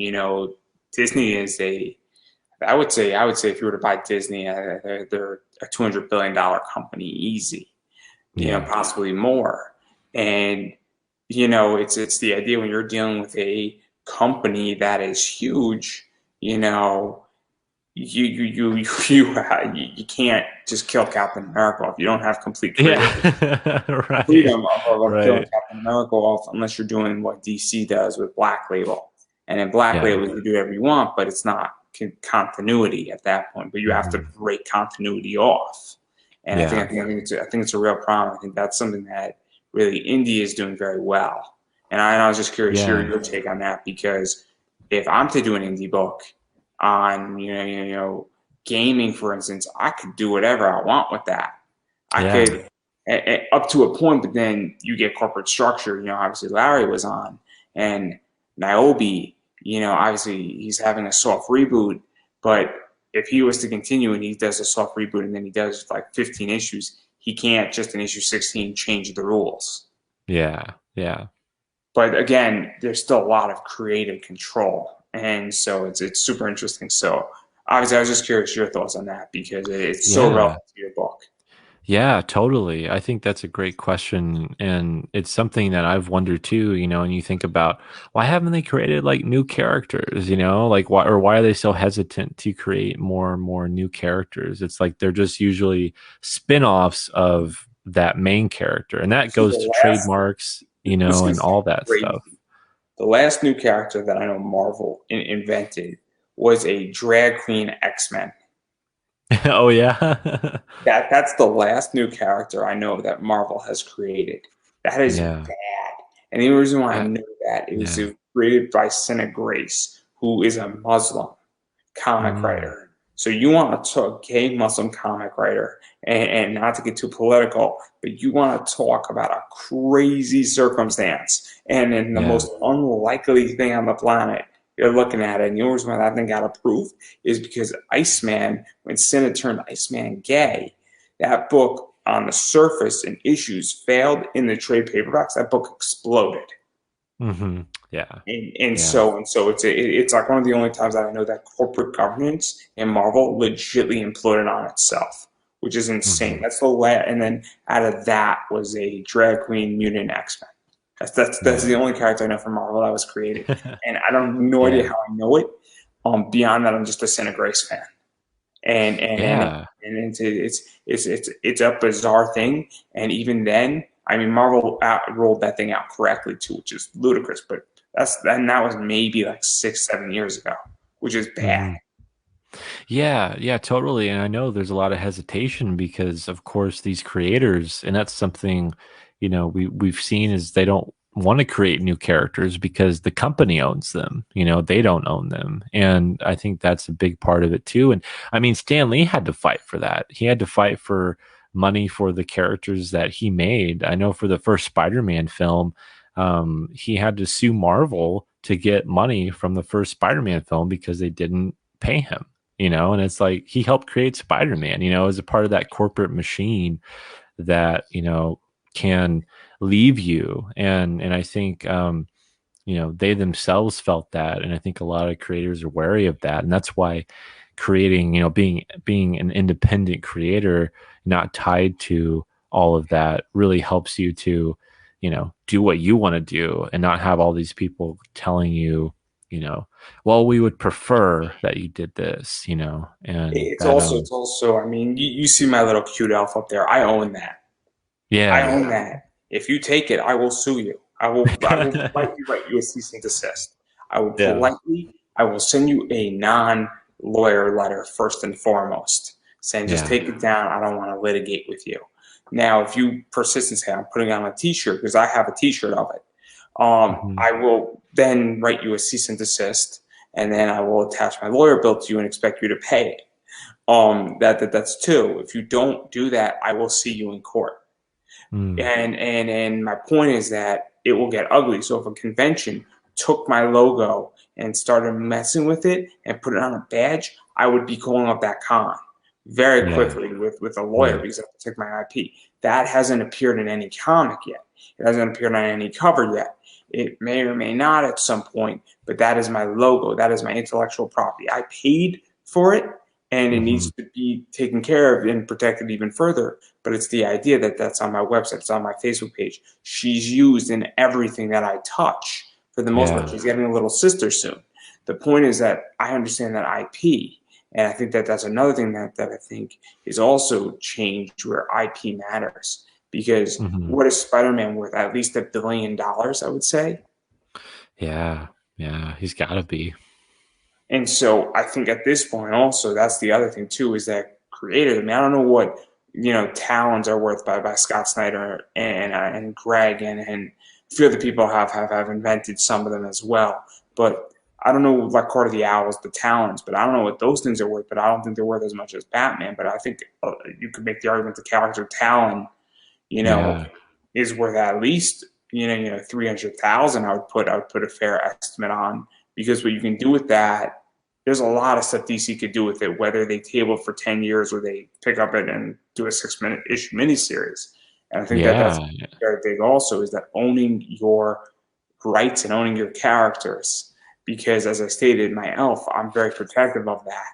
Disney is I would say if you were to buy Disney, they're a $200 billion company easy, Yeah. possibly more. And it's the idea when you're dealing with a company that is huge, you know, you can't just kill Captain America if you don't have complete Yeah. Right. freedom of killing Right. Captain America off unless you're doing what DC does with Black Label. And in Black Yeah. Label, you do whatever you want, but it's not continuity at that point. But you have to Hmm. break continuity off. And Yeah. I think it's a real problem. I think that's something that really India is doing very well. And I was just curious Yeah. your take on that because if I'm to do an indie book on gaming, for instance, I could do whatever I want with that. I Yeah. could up to a point, but then you get corporate structure. Obviously Larry was on, and Niobe. Obviously he's having a soft reboot, but if he was to continue and he does a soft reboot and then he does like 15 issues, he can't just in issue 16 change the rules. Yeah. Yeah. But again, there's still a lot of creative control, and so it's super interesting. So obviously, I was just curious your thoughts on that because it's so Yeah. relevant to your book. Yeah, totally. I think that's a great question. And it's something that I've wondered too, and you think about why haven't they created like new characters, like why are they so hesitant to create more and more new characters? It's like they're just usually spin-offs of that main character. And that So goes to trademarks, this and is all that stuff. crazy. The last new character that I know Marvel invented was a drag queen X-Men. Oh yeah. That's the last new character I know that Marvel has created. That is Yeah. bad. And the reason why I I, know that is yeah. it was created by Senna Grace, who is a Muslim comic Mm, writer. So you want to talk gay Muslim comic writer, and not to get too political, but you want to talk about a crazy circumstance and then the yeah. most unlikely thing on the planet. You're looking at it, and the only reason why that thing got approved is because Iceman, when Senna turned Iceman gay, that book on the surface and issues failed in the trade paperbacks. That book exploded. Hmm. Yeah. And Yeah. so it's like one of the only times that I know that corporate governance in Marvel legitly imploded on itself, which is insane. Hmm. That's the last, and then out of that was a drag queen mutant X-Men. That's the Yeah. only character I know from Marvel that was created, and I don't no idea Yeah. how I know it. Beyond that, I'm just a Cinema Grace fan, and and and Yeah. and it's a bizarre thing. And even then, I mean, Marvel rolled that thing out correctly too, which is ludicrous. But that was maybe like 6 7 years ago, which is bad. Hmm. Yeah, yeah, totally. And I know there's a lot of hesitation because, of course, these creators, and that's something, we've seen is they don't want to create new characters because the company owns them. They don't own them, and I think that's a big part of it too. And I mean, Stan Lee had to fight for that. He had to fight for money for the characters that he made. I know for the first Spider-Man film, he had to sue Marvel to get money from the first Spider-Man film because they didn't pay him. And it's like he helped create Spider-Man, as a part of that corporate machine that, can leave you. And I think they themselves felt that. And I think a lot of creators are wary of that. And that's why creating, being an independent creator, not tied to all of that, really helps you to, do what you want to do and not have all these people telling you, well, we would prefer that you did this, and It's that, also it's also. I mean, you see my little cute elf up there. I own that. I yeah. own that. If you take it, I will sue you. I will politely write you a cease and desist. Yeah. I will send you a non-lawyer letter first and foremost, saying just Yeah. take it down. I don't want to litigate with you. Now, if you persist and say I'm putting on a T-shirt because I have a T-shirt of it, Hmm. I will then write you a cease and desist, and then I will attach my lawyer bill to you and expect you to pay it. That's two. If you don't do that, I will see you in court. Mm. And my point is that it will get ugly. So if a convention took my logo and started messing with it and put it on a badge, I would be calling up that con very Yeah. quickly with a lawyer Yeah. because I have to protect my IP. That hasn't appeared in any comic yet. It hasn't appeared on any cover yet. It may or may not at some point, but that is my logo. That is my intellectual property. I paid for it, and it Hmm. needs to be taken care of and protected even further. But it's the idea that that's on my website, it's on my Facebook page. She's used in everything that I touch for the most part. Yeah. She's getting a little sister soon. The point is that I understand that IP, and I think that that's another thing that I think is also changed where IP matters. Because Hmm. what is Spider-Man worth? At least $1 billion, I would say. Yeah. Yeah. He's got to be. And so I think at this point also that's the other thing too is that creators. I mean, I don't know what talons are worth by Scott Snyder and Greg and a few other people have invented some of them as well. But I don't know like Court of the Owls, the talons, but I don't know what those things are worth. But I don't think they're worth as much as Batman. But I think you could make the argument the character Talon, you know, Yeah. is worth at least 300,000. I would put a fair estimate on because what you can do with that, there's a lot of stuff DC could do with it. Whether they table it for 10 years or they pick up it and do a 6 minute issue miniseries, and I think that that's Yeah. very big. Also, is that owning your rights and owning your characters. Because as I stated, in my elf, I'm very protective of that.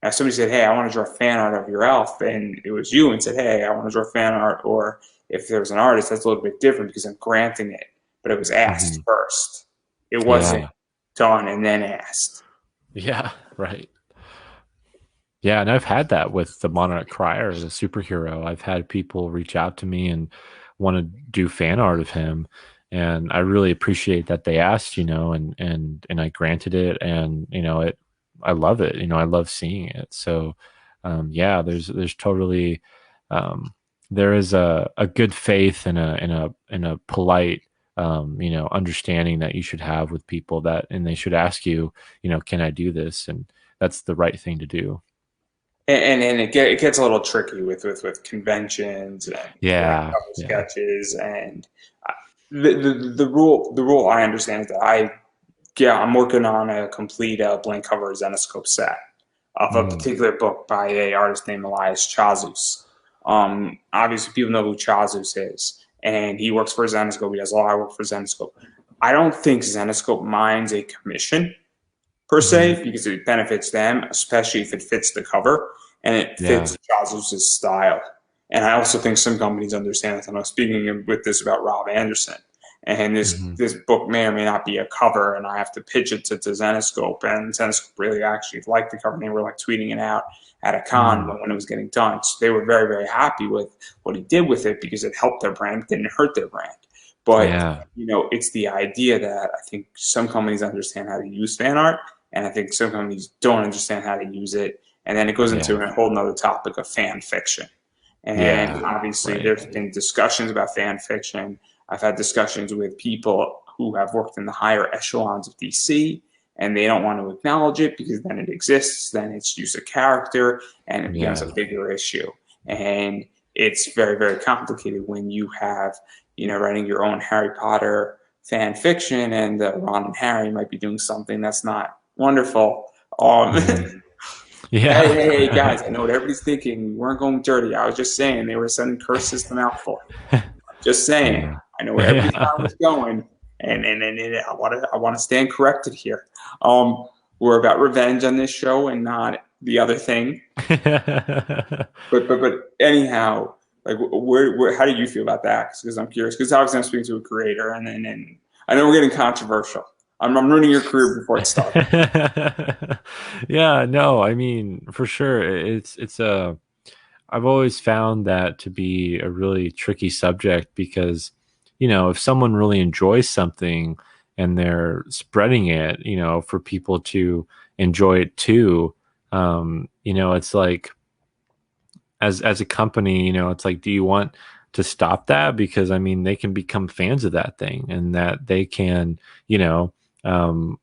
Now, somebody said, "Hey, I want to draw fan art of your elf," and it was you, and said, "Hey, I want to draw fan art," or if there was an artist, that's a little bit different because I'm granting it, but it was Hmm. asked first. It wasn't Yeah. done and then asked. Yeah. Right. Yeah, and I've had that with the Monarch Crier, the superhero. I've had people reach out to me and want to do fan art of him, and I really appreciate that they asked, and I granted it, and I love it. I love seeing it. So, yeah, there's totally, um, there is a good faith and a polite, understanding that you should have with people and they should ask you, can I do this? And that's the right thing to do. And it gets a little tricky with conventions and blank Yeah, cover yeah. sketches and the rule I understand is that I'm working on a complete blank cover Zenescope set of a Mm, particular book by a artist named Elias Chazus. Obviously, people know who Chazus is, and he works for Zenescope. He does a lot of work for Zenescope. I don't think Zenescope minds a commission per hmm. se because it benefits them, especially if it fits the cover and it Yeah. fits Chazus' style. And I also think some companies understand that. And I was speaking with this about Rob Anderson. And this Hmm. this book may or may not be a cover, and I have to pitch it to Zenescope, and Zenescope really actually liked the cover. And they were like tweeting it out at a con Mm, when it was getting done. So they were very, very happy with what he did with it because it helped their brand, it didn't hurt their brand. But yeah. it's the idea that I think some companies understand how to use fan art, and I think some companies don't understand how to use it. And then it goes into Yeah. a whole nother topic of fan fiction. And Yeah. obviously, Right. there's been discussions about fan fiction. I've had discussions with people who have worked in the higher echelons of DC, and they don't want to acknowledge it because then it exists, then it's use of character, and it becomes a Yeah. bigger issue. And it's very, very complicated when you have, writing your own Harry Potter fan fiction, and Ron and Harry might be doing something that's not wonderful. Hmm. Hey, Yeah. hey, hey, guys! I know what everybody's thinking. We weren't going dirty. I was just saying they were sending curse system out for. Just saying. Yeah. I know where everybody's mind Yeah. was going, and I want to stand corrected here. Um, we're about revenge on this show and not the other thing. But anyhow, like how do you feel about that? Because I'm curious. Because obviously I'm speaking to a creator, and I know we're getting controversial. I'm ruining your career before it starts. Yeah, no, I mean, for sure. It's a I've always found that to be a really tricky subject because, if someone really enjoys something and they're spreading it, for people to enjoy it too, it's like as a company, it's like, do you want to stop that? Because I mean, they can become fans of that thing and that they can, you know, um,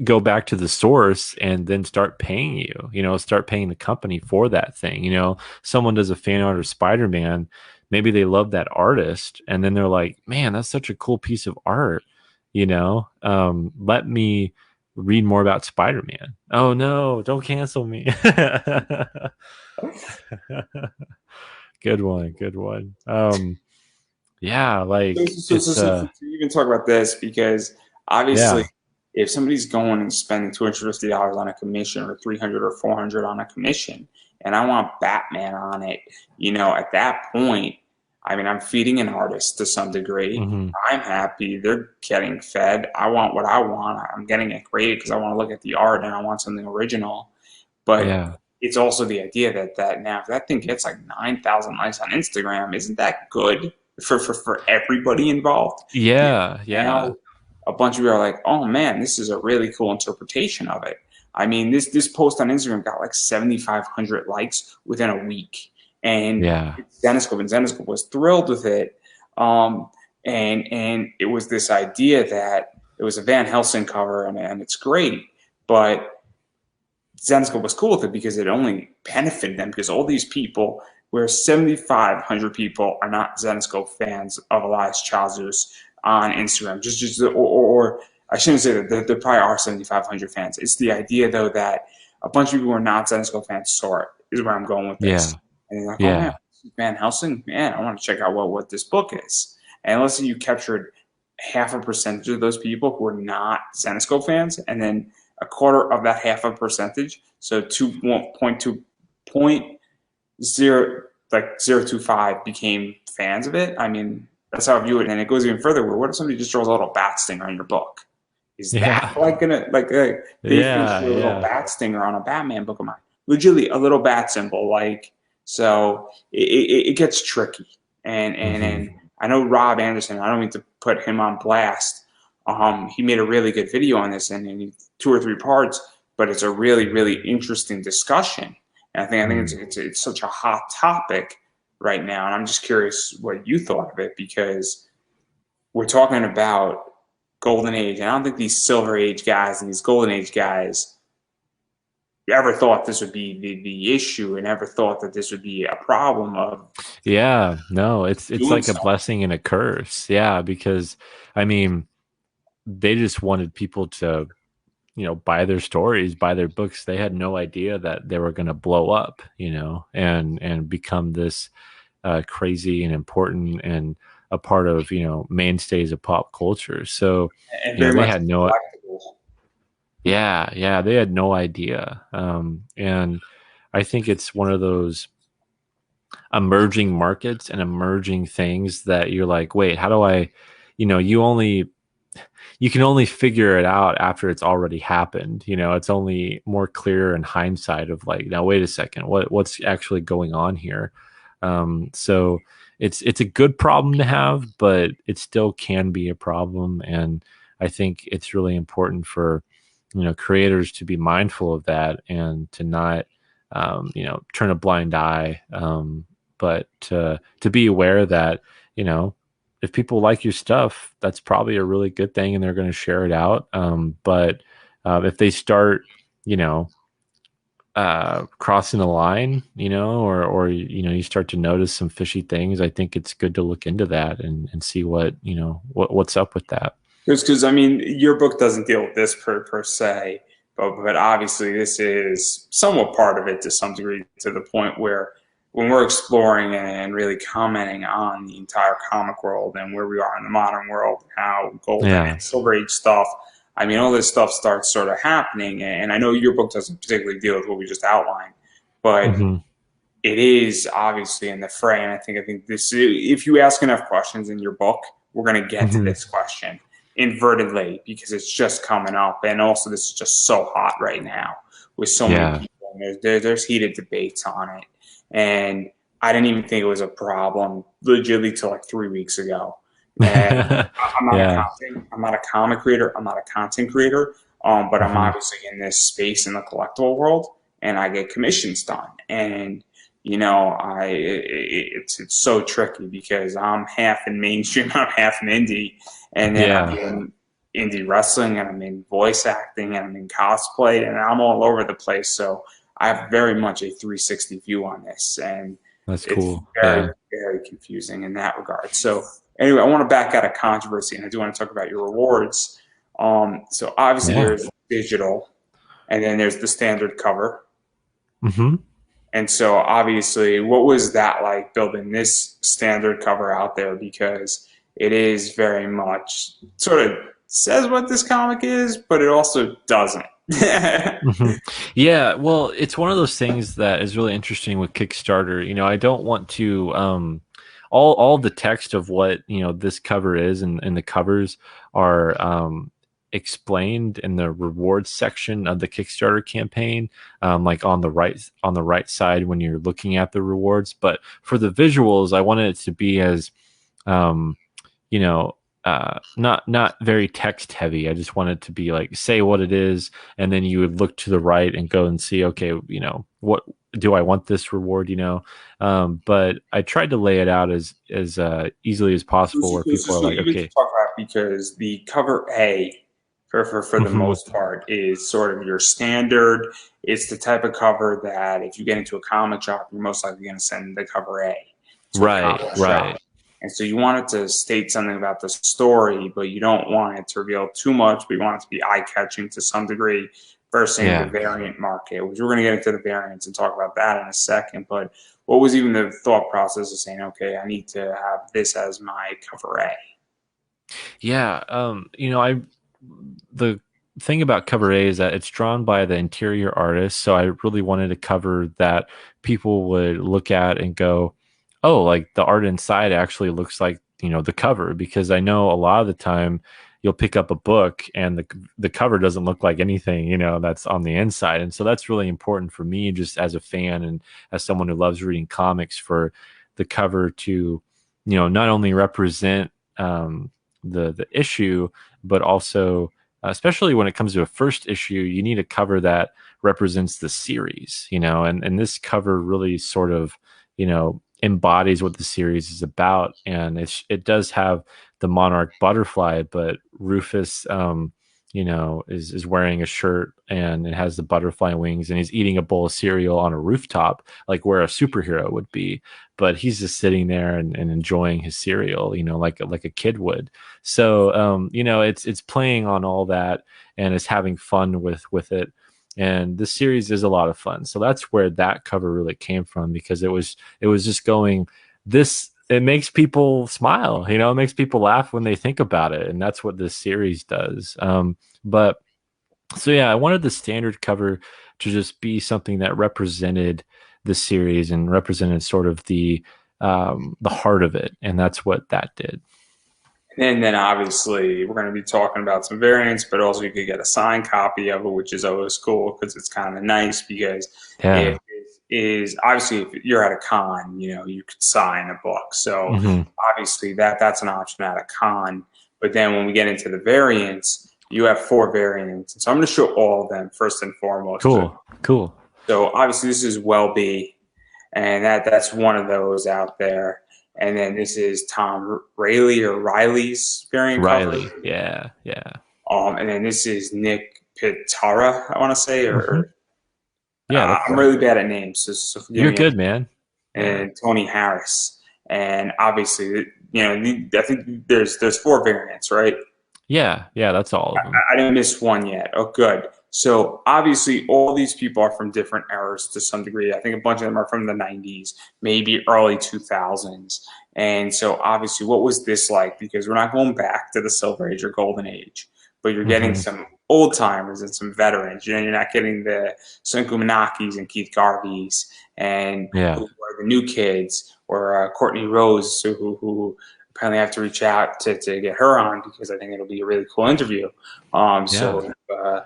go back to the source and then start paying you, start paying the company for that thing. Someone does a fan art of Spider-Man, maybe they love that artist, and then they're like, man, that's such a cool piece of art. Let me read more about Spider-Man. Oh no, don't cancel me. Good one, good one. Yeah, So, like so, so, it's so, so to even talk about this, because obviously, yeah. if somebody's going and spending $250 on a commission, or 300 or 400 on a commission, and I want Batman on it, at that point, I mean, I'm feeding an artist to some degree. Hmm. I'm happy. They're getting fed. I want what I want. I'm getting it graded because I want to look at the art and I want something original. But Yeah. it's also the idea that now if that thing gets like 9,000 likes on Instagram, isn't that good for everybody involved? Yeah, yeah. Now a bunch of people are like, oh man, this is a really cool interpretation of it. I mean, this post on Instagram got like 7,500 likes within a week, and Yeah. it's Zenescope, and Zenescope was thrilled with it. Um, and it was this idea that it was a Van Helsing cover, and it's great, but Zenescope was cool with it because it only benefited them because all these people, where 7,500 people are not Zenescope fans of Elias Chazuz on Instagram, or I shouldn't say that there probably are 7,500 fans. It's the idea though that a bunch of people who are not Zenescope fans saw it is where I'm going with this, Yeah. and they're like, oh man, Yeah. Van Helsing, man, I want to check out what this book is. And let's say you captured half a percentage of those people who are not Zenescope fans, and then a quarter of that half a percentage, so 2.0 like 0.025 became fans of it. I mean, that's how I view it, and it goes even further. Where what if somebody just draws a little bat stinger on your book? Is that Yeah. like gonna they first Yeah. drew a little Yeah. bat stinger on a Batman book of mine? Legitimately, a little bat symbol, like so. It gets tricky, and Hmm. I know Rob Anderson. I don't mean to put him on blast. He made a really good video on this, and 2 or 3 parts, but it's a really really interesting discussion. And I think Hmm. it's such a hot topic right now, and I'm just curious what you thought of it because we're talking about golden age, and I don't think these silver age guys and these golden age guys ever thought this would be the issue, and ever thought that this would be a problem of Yeah. No, it's doing like a so. blessing and a curse. Yeah, because I mean, they just wanted people to, buy their stories, buy their books. They had no idea that they were going to blow up, and become this crazy and important and a part of, mainstays of pop culture. So, And very they much had no, collectible. yeah, yeah, they had no idea. And I think it's one of those emerging markets and emerging things that you're like, wait, how do I, you can only figure it out after it's already happened. It's only more clear in hindsight of like, now wait a second, what's actually going on here? So it's a good problem to have, but it still can be a problem. And I think it's really important for, creators to be mindful of that and to not, turn a blind eye. But to be aware that, you know, if people like your stuff, that's probably a really good thing, and they're going to share it out. But if they start, you know, crossing the line, or you start to notice some fishy things, I think it's good to look into that and see what's up with that. Because I mean, your book doesn't deal with this per se, but obviously this is somewhat part of it to some degree, to the point where when we're exploring and really commenting on the entire comic world and where we are in the modern world, how golden Yeah. and silver age stuff. I mean, all this stuff starts sort of happening, and I know your book doesn't particularly deal with what we just outlined, but Hmm. it is obviously in the fray. And I think this, if you ask enough questions in your book, we're going to get to Hmm. this question invertedly because it's just coming up. And also, this is just so hot right now with so many Yeah. people. And there's heated debates on it. And I didn't even think it was a problem legitimately till like 3 weeks ago. And I'm not a Yeah. content, I'm not a comic creator, I'm not a content creator, but I'm Hmm. obviously in this space in the collectible world, and I get commissions done. And it's so tricky because I'm half in mainstream, I'm half in indie, and then I'm Yeah. in indie wrestling, and I'm in voice acting, and I'm in cosplay, and I'm all over the place. So I have very much a 360 view on this, and That's it's cool. very, Yeah. very confusing in that regard. So anyway, I want to back out of controversy, and I do want to talk about your rewards. So obviously Yeah. there's digital, and then there's the standard cover. Hmm. And so obviously, what was that like building this standard cover out there? Because it is very much sort of says what this comic is, but it also doesn't. Hmm. Yeah, well, it's one of those things that is really interesting with Kickstarter. I don't want to all the text of what, this cover is and the covers are explained in the rewards section of the Kickstarter campaign, like on the right side when you're looking at the rewards. But for the visuals, I wanted it to be as um you know, not very text heavy. I just wanted to be like say what it is, and then you would look to the right and go and see, okay, what do I want this reward? But I tried to lay it out as easily as possible, where people are So like, even to okay, talk about because the cover A for the mhm, most part is sort of your standard. It's the type of cover that if you get into a comic shop, you're most likely going to send the cover A to a right, comic shop. right, And so you want it to state something about the story, but you don't want it to reveal too much, but you want it to be eye catching to some degree versus the yeah. variant market, which we're going to get into the variants and talk about that in a second. But what was even the thought process of saying, okay, I need to have this as my cover A? Yeah, I the thing about cover A is that it's drawn by the interior artist, so I really wanted a cover that people would look at and go, "Oh, like the art inside actually looks like, the cover," because I know a lot of the time you'll pick up a book and the cover doesn't look like anything, that's on the inside. And so that's really important for me just as a fan and as someone who loves reading comics for the cover to, not only represent the issue, but also, especially when it comes to a first issue, you need a cover that represents the series, and this cover really sort of, embodies what the series is about. And it does have the monarch butterfly, but Rufus, is wearing a shirt and it has the butterfly wings, and he's eating a bowl of cereal on a rooftop, like where a superhero would be. But he's just sitting there and enjoying his cereal, like a kid would. So, it's playing on all that and it's having fun with it. And this series is a lot of fun. So that's where that cover really came from, because it was just going, this, it makes people smile, it makes people laugh when they think about it. And that's what this series does. But so yeah, I wanted the standard cover to just be something that represented the series and represented sort of the heart of it. And that's what that did. And then obviously we're going to be talking about some variants, but also you could get a signed copy of it, which is always cool because it's kind of nice because if Yeah. it is obviously if you're at a con, you could sign a book. So Hmm. obviously that's an option at a con. But then when we get into the variants, you have four variants. And so I'm going to show all of them first and foremost. Cool. Cool. So obviously this is Welby, and that's one of those out there. And then this is Tom Rayleigh or Riley's variant cover. Riley. Yeah. Yeah. And then this is Nick Pitara, I want to say, Hmm. or Yeah, that's I'm right. really bad at names, so forgive You're me. good, man. Yeah. And Tony Harris, and obviously, I think there's four variants, right? Yeah. Yeah, that's all of them. I didn't miss one yet. Oh, good. So obviously, all these people are from different eras to some degree. I think a bunch of them are from the '90s, maybe early 2000s. And so obviously, what was this like? Because we're not going back to the Silver Age or Golden Age, but you're getting Hmm. some old timers and some veterans. You're not getting the Sunku Manakis and Keith Garveys and Yeah. who are the new kids or Courtney Rose, who apparently have to reach out to get her on because I think it'll be a really cool interview. Yeah. So if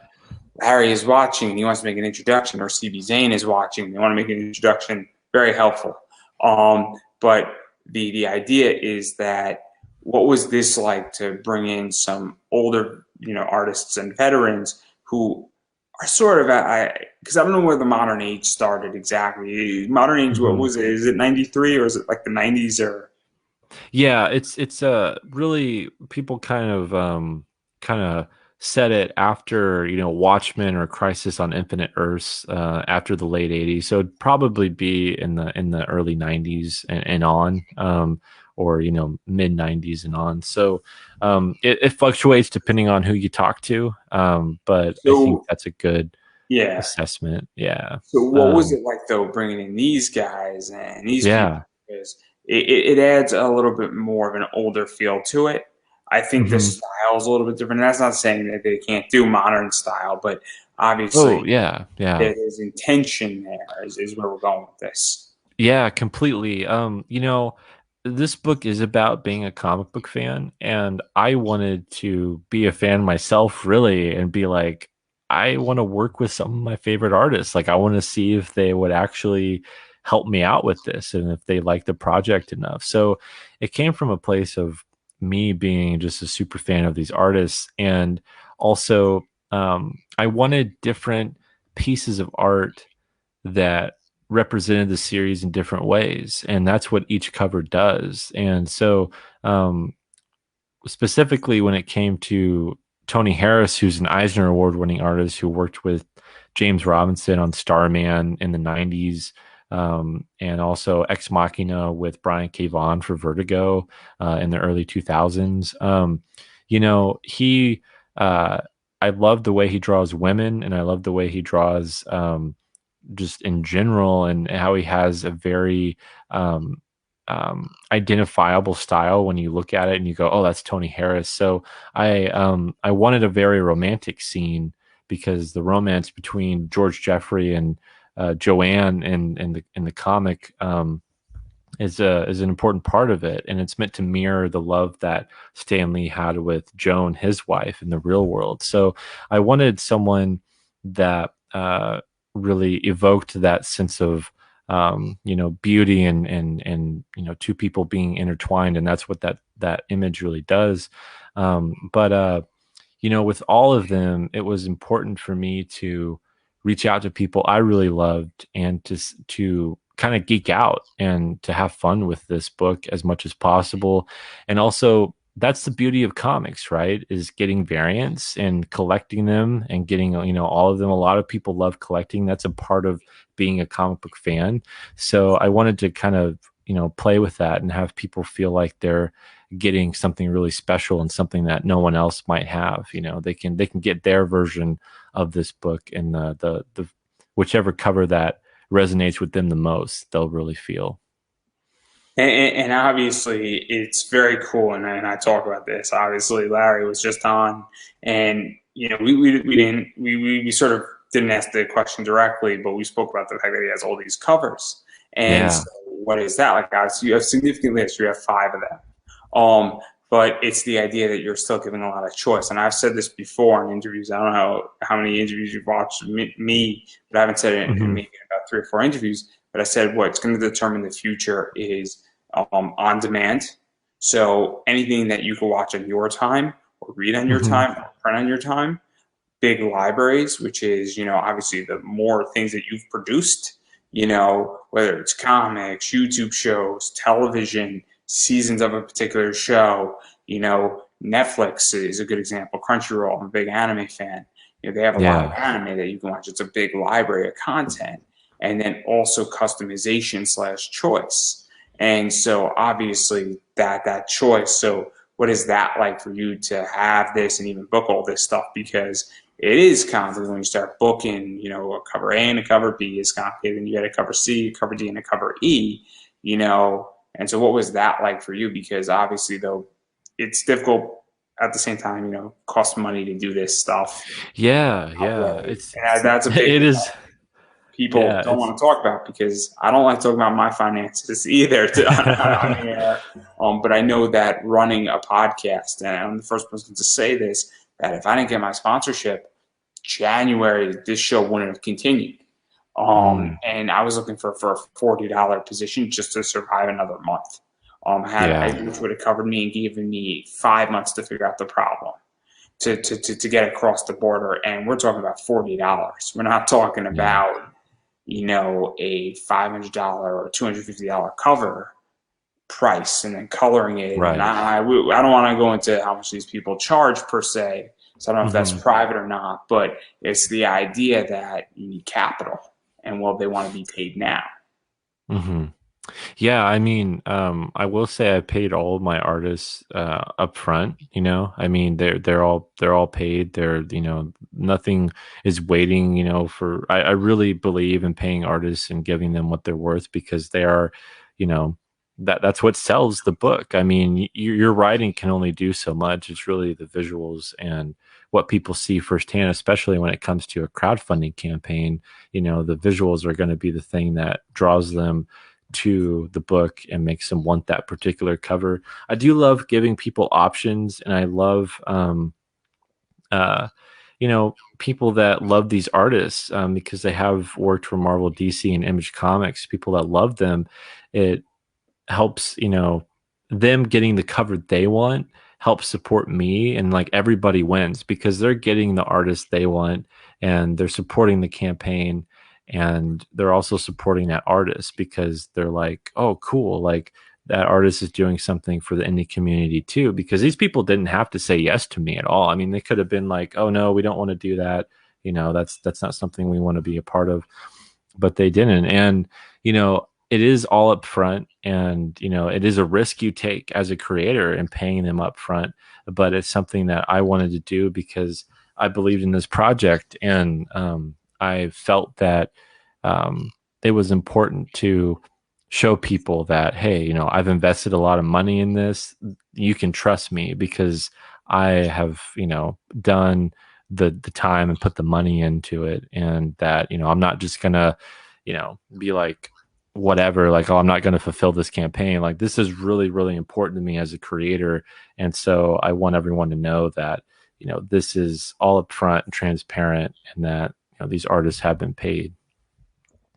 Larry is watching and he wants to make an introduction, or CB Zane is watching, they want to make an introduction, very helpful. But the idea is that what was this like to bring in some older, artists and veterans who are sort of because I don't know where the modern age started exactly. Modern age, what Hmm. was it? Is it '93 or is it like the '90s or? Yeah, it's really, people kind of set it after, Watchmen or Crisis on Infinite Earths, after the late '80s. So it'd probably be in the early '90s and on, or mid '90s and on. So it fluctuates depending on who you talk to, but I think So that's a good yeah. assessment. Yeah. So what was Um, it like though, bringing in these guys and these people? yeah. Because it adds a little bit more of an older feel to it. I think the Hmm. style is a little bit different. And that's not saying that they can't do modern style, but Oh, obviously yeah. Yeah. there's intention there is where we're going with this. Yeah, completely. This book is about being a comic book fan, and I wanted to be a fan myself, really, and be like, I want to work with some of my favorite artists. Like, I want to see if they would actually help me out with this and if they like the project enough. So it came from a place of me being just a super fan of these artists, and also I wanted different pieces of art that represented the series in different ways, and that's what each cover does. And so um, specifically when it came to Tony Harris, who's an Eisner Award winning artist who worked with James Robinson on Starman in the '90s, and also Ex Machina with Brian K. Vaughan for Vertigo in the early 2000s. He, uh, I love the way he draws women, and I love the way he draws just in general, and how he has a very identifiable style when you look at it and you go, "Oh, that's Tony Harris." So I wanted a very romantic scene because the romance between George Jeffrey and Joanne in the comic is an important part of it, and it's meant to mirror the love that Stan Lee had with Joan, his wife, in the real world. So I wanted someone that really evoked that sense of beauty and two people being intertwined, and that's what that image really does. But with all of them, it was important for me to reach out to people I really loved and to kind of geek out and to have fun with this book as much as possible. And also, that's the beauty of comics, right? Is getting variants and collecting them and getting, all of them. A lot of people love collecting. That's a part of being a comic book fan. So I wanted to kind of, play with that and have people feel like they're getting something really special and something that no one else might have. They can get their version of this book, and the whichever cover that resonates with them the most, they'll really feel. And obviously, it's very cool. And I talk about this. Obviously, Larry was just on, and we didn't we sort of didn't ask the question directly, but we spoke about the fact that he has all these covers. And Yeah. so, what is that like? Obviously, you have significant lists. You have five of them. Um, but it's the idea that you're still giving a lot of choice. And I've said this before in interviews. I don't know how many interviews you've watched me, but I haven't said it in Hmm. maybe about 3 or 4 interviews. But I said what's going to determine the future is on demand. So anything that you can watch on your time or read on your Hmm. time or print on your time. Big libraries, which is, obviously the more things that you've produced, whether it's comics, YouTube shows, television, seasons of a particular show, Netflix is a good example. Crunchyroll, I'm a big anime fan. They have a lot of Yeah. anime that you can watch. It's a big library of content. And then also customization slash choice. And so obviously that choice. So what is that like for you to have this and even book all this stuff? Because it is complicated when you start booking, a cover A and a cover B is complicated, and you got a cover C, a cover D, and a cover E, And so, what was that like for you? Because obviously, though, it's difficult at the same time, costs money to do this stuff. Yeah. Yeah. Outright. And that's a big It thing is. people Yeah. don't want to talk about because I don't like talking about my finances either on the air. But I know that running a podcast, and I'm the first person to say this, that if I didn't get my sponsorship, January, this show wouldn't have continued. Mm, And I was looking for a $40 position just to survive another month. yeah. Which would have covered me and given me 5 months to figure out the problem to get across the border. And we're talking about $40. We're not talking Yeah. about, a $500 or $250 cover price and then coloring it. And Right. I don't want to go into how much these people charge per se. So I don't know if that's Hmm. private or not, but it's the idea that you need capital and well, they want to be paid now. Hmm. Yeah, I mean, I will say I paid all of my artists up front, you know. I mean, they're all paid. They're, nothing is waiting, for I really believe in paying artists and giving them what they're worth because they are, you know, that's what sells the book. I mean, your writing can only do so much. It's really the visuals and what people see firsthand, especially when it comes to a crowdfunding campaign. The visuals are going to be the thing that draws them to the book and makes them want that particular cover. I do love giving people options, and I love, uh, people that love these artists because they have worked for Marvel, DC, and Image Comics. People that love them, it helps, them getting the cover they want helps support me, and like everybody wins because they're getting the artist they want and they're supporting the campaign, and they're also supporting that artist because they're like, oh cool, like that artist is doing something for the indie community too, because these people didn't have to say yes to me at all. I mean, they could have been like, oh no, we don't want to do that, that's not something we want to be a part of, but they didn't. And it is all up front, and it is a risk you take as a creator and paying them up front, but it's something that I wanted to do because I believed in this project, and I felt that um, it was important to show people that, hey, I've invested a lot of money in this, you can trust me because I have done the time and put the money into it, and that I'm not just gonna be like whatever, like, oh, I'm not going to fulfill this campaign. Like, this is really, really important to me as a creator. And so I want everyone to know that, this is all upfront and transparent, and that, these artists have been paid.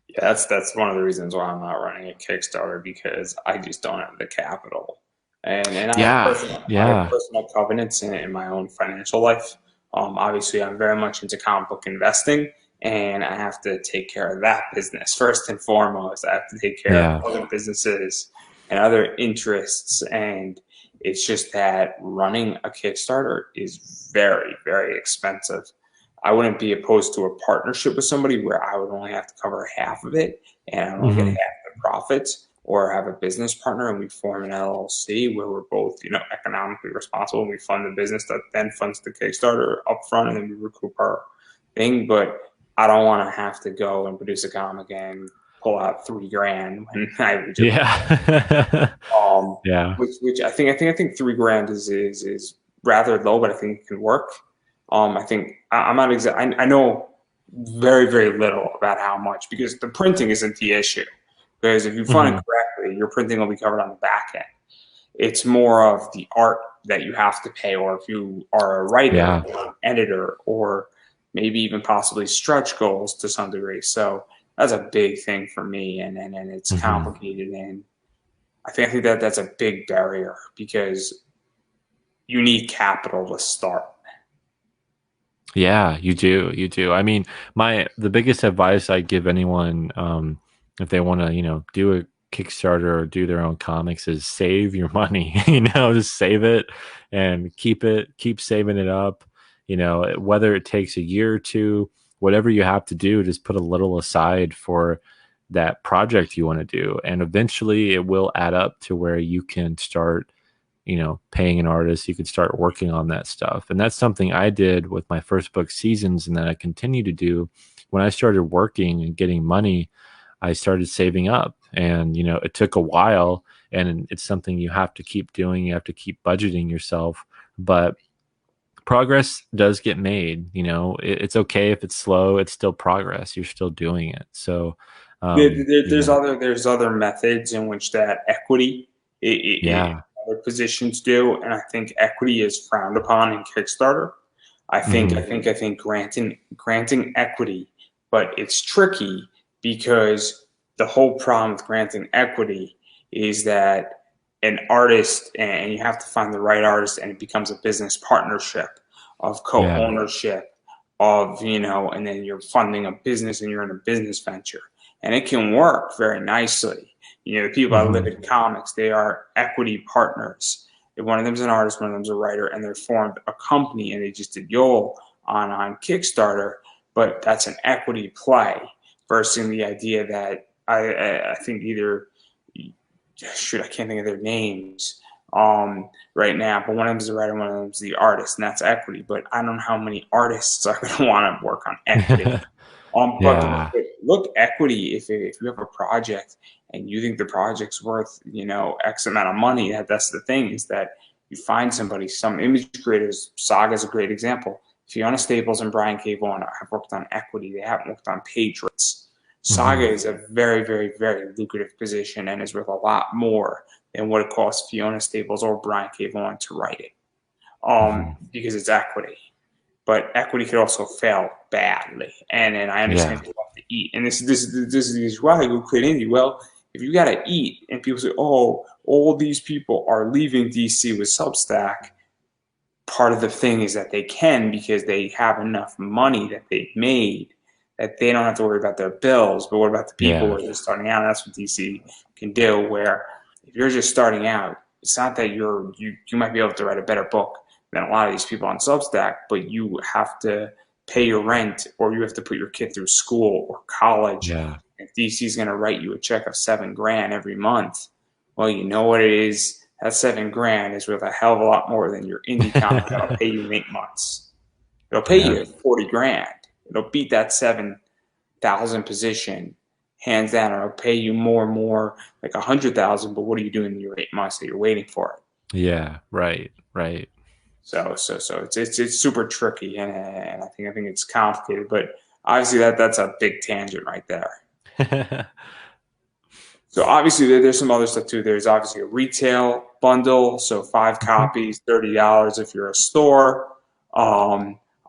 Yeah, that's one of the reasons why I'm not running a Kickstarter because I just don't have the capital, and Yeah. I have Yeah. personal covenants in my own financial life. Obviously, I'm very much into comic book investing, and I have to take care of that business first and foremost. I have to take care of Yeah. other businesses and other interests, and it's just that running a Kickstarter is very, very expensive. I wouldn't be opposed to a partnership with somebody where I would only have to cover half of it and I would only get half Hmm. the profits, or have a business partner and we form an LLC where we're both, economically responsible and we fund the business that then funds the Kickstarter upfront and then we recoup our thing. But I don't want to have to go and produce a comic and pull out 3 grand when I would just Yeah. um Yeah. which I think 3 grand is rather low, but I think it can work. I think I'm not exact. I know very very little about how much because the printing isn't the issue. Because if you fund it Hmm. correctly, your printing will be covered on the back end. It's more of the art that you have to pay, or if you are a writer Yeah. or an editor, or maybe even possibly stretch goals to some degree. So that's a big thing for me, and it's Hmm. complicated, and I think that that's a big barrier because you need capital to start. Yeah, you do. You do. I mean, the biggest advice I give anyone, if they want to, do a Kickstarter or do their own comics, is save your money. Just save it and keep saving it up. Whether it takes a year or two, whatever you have to do, just put a little aside for that project you want to do, and eventually it will add up to where you can start paying an artist. You could start working on that stuff. And that's something I did with my first book, Seasons, and that I continue to do. When I started working and getting money, I started saving up. And, it took a while, and it's something you have to keep doing. You have to keep budgeting yourself. But progress does get made. It's okay if it's slow, it's still progress. You're still doing it. So, There, um, there, you there's know, other there's other methods in which that equity yeah. other positions do, and I think equity is frowned upon in Kickstarter. Hmm. I think granting equity, but it's tricky because the whole problem with granting equity is that an artist, and you have to find the right artist, and it becomes a business partnership of Yeah. co-ownership of, and then you're funding a business and you're in a business venture, and it can work very nicely. The people that live Hmm. in comics, they are equity partners. if one of them's an artist, one of them's a writer, and they formed a company and they just did YOLO on Kickstarter, but that's an equity play versus the idea that I think either shoot, I can't think of their names right now, but one of them is the writer, one of them is the artist, and that's equity. But I don't know how many artists are going to want to work on equity. Yeah. But look, equity. If you have a project and you think the project's worth X amount of money, that's the thing is that you find somebody. Some image creators, Saga is a great example. Fiona Staples and Brian K. Vaughan have worked on equity. They haven't worked on page rates. Saga Hmm. is a very, very, very lucrative position and is worth a lot more than what it costs Fiona Staples or Brian K. Vaughan to write it, Hmm. because it's equity. But equity could also fail badly, and I understand Yeah. people have to eat. And this is why I go quit indie. Well, if you got to eat, and people say, "Oh, all these people are leaving DC with Substack," part of the thing is that they can because they have enough money that they've made that they don't have to worry about their bills. But what about the people who Yeah. are just starting out? That's what DC can do. Where if you're just starting out, it's not that you might be able to write a better book than a lot of these people on Substack, but you have to pay your rent or you have to put your kid through school or college. Yeah. If DC is going to write you a check of 7 grand every month, well, you know what it is. That 7 grand is worth a hell of a lot more than your indie comic that'll pay you in 8 months. It'll pay Yeah. you 40 grand. It'll beat that 7,000 position hands down. It'll pay you more and more, like 100,000. But what are you doing in your 8 months that you're waiting for it? Yeah. Right. Right. So it's super tricky, and I think it's complicated. But obviously that's a big tangent right there. So obviously there's some other stuff too. There's obviously a retail bundle, so five Mhm. copies, $30 if you're a store.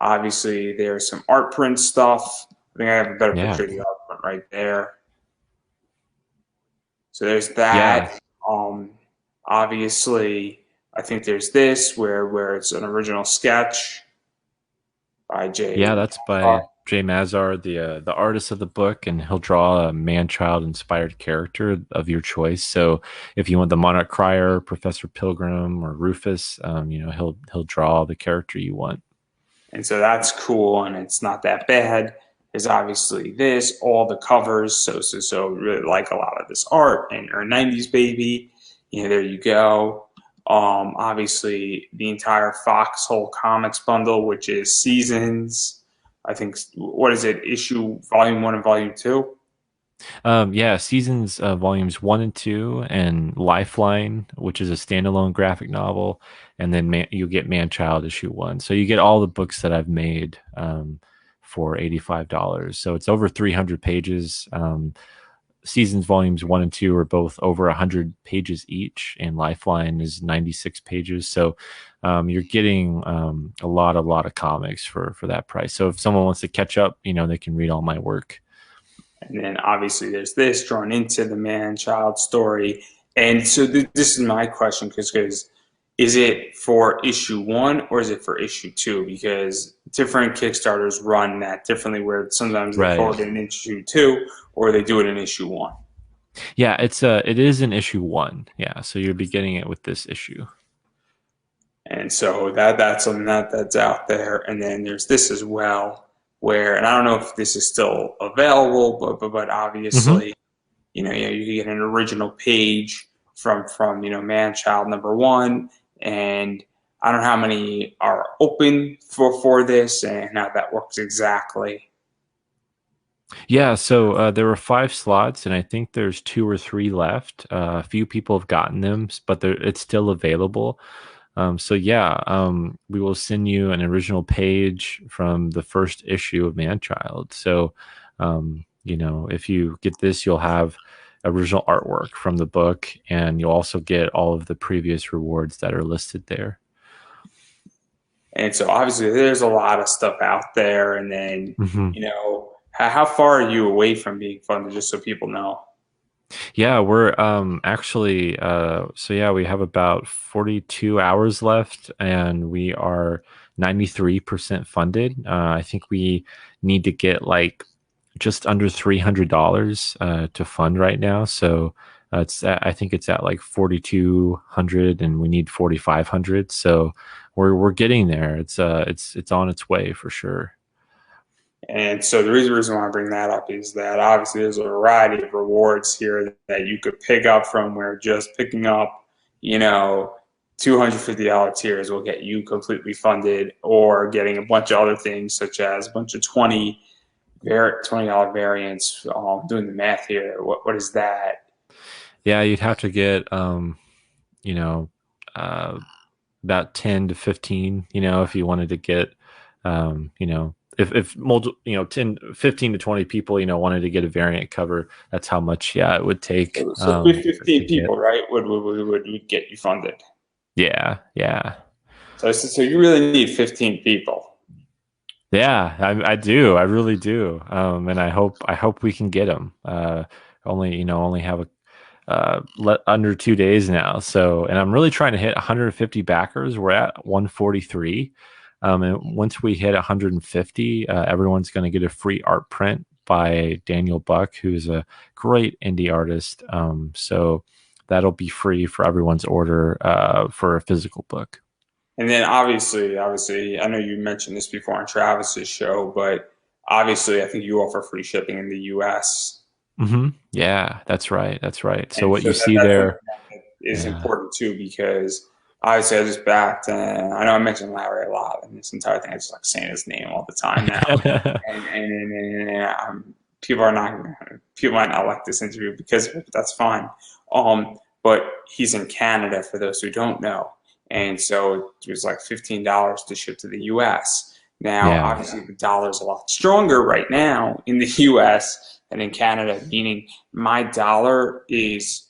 Obviously there's some art print stuff. I think I have a better Yeah. picture of the art print right there. So there's Yeah. that. Um, Obviously, I think there's this where it's an original sketch by Yeah, Jay. that's by Jay Mazar, the artist of the book, and he'll draw a man-child inspired character of your choice. So if you want the Monarch Crier, Professor Pilgrim, or Rufus, he'll draw the character you want. And so that's cool, and it's not that bad. There's obviously this, all the covers, so really like a lot of this art and or '90s baby. There you go. Obviously the entire Foxhole Comics bundle, which is seasons. I think what is it? Issue volume 1 and volume 2. Yeah, seasons volumes 1 and 2, and Lifeline, which is a standalone graphic novel, and then you get Manchild issue 1. So you get all the books that I've made for $85. So it's over 300 pages. Seasons volumes 1 and 2 are both over 100 pages each, and Lifeline is 96 pages. So you're getting a lot of comics for that price. So if someone wants to catch up, they can read all my work. And then obviously there's this drawn into the man child story. And so this is my question because is it for issue 1 or is it for issue 2? Because different Kickstarters run that differently, where sometimes they call Right. it in issue 2 or they do it in issue 1. Yeah, it is in issue 1. Yeah, so you're beginning it with this issue. And so that's something that's out there. And then there's this as well, where, and I don't know if this is still available, but Hmm. obviously, you can get an original page from Manchild #1, and I don't know how many are open for this and how that works exactly. Yeah, so there were 5 slots, and I think there's 2 or 3 left. A few people have gotten them, but it's still available. So yeah, we will send you an original page from the first issue of Manchild. So, if you get this, you'll have original artwork from the book, and you'll also get all of the previous rewards that are listed there. And so obviously there's a lot of stuff out there. And then, Mhm. how far are you away from being funded, just so people know? Yeah, we're actually so yeah, we have about 42 hours left, and we are 93% funded. I think we need to get like just under $300 to fund right now. So I think it's at like 4,200, and we need 4,500. So we're getting there. It's on its way for sure. And so the reason why I bring that up is that obviously there's a variety of rewards here that you could pick up from where just picking up, you know, $250 tiers will get you completely funded, or getting a bunch of other things such as a bunch of $20 variants. Doing the math here, what is that? Yeah, you'd have to get you know, uh, about 10 to 15, if you wanted to get, if multiple, 10, 15 to 20 people, wanted to get a variant cover, that's how much, yeah, it would take, So to 15 get. people, right? Would get you funded. Yeah. Yeah. So you really need 15 people. Yeah, I do. I really do. And I hope we can get them. Only have under 2 days now. So, and I'm really trying to hit 150 backers. We're at 143. And once we hit 150, everyone's going to get a free art print by Daniel Buck, who's a great indie artist. So that'll be free for everyone's order for a physical book. And then obviously, I know you mentioned this before on Travis's show, but obviously, I think you offer free shipping in the U.S. Yeah, that's right. That's right. So And what so you see that's something there, that is yeah. important too, because obviously I just backed, and I know I mentioned Larry a lot, and this entire thing I just like saying his name all the time now. And people might not like this interview because of it, but that's fine. But he's in Canada for those who don't know, and so it was like $15 to ship to the U.S. Now, Yeah. obviously, the dollar is a lot stronger right now in the U.S. than in Canada, meaning my dollar is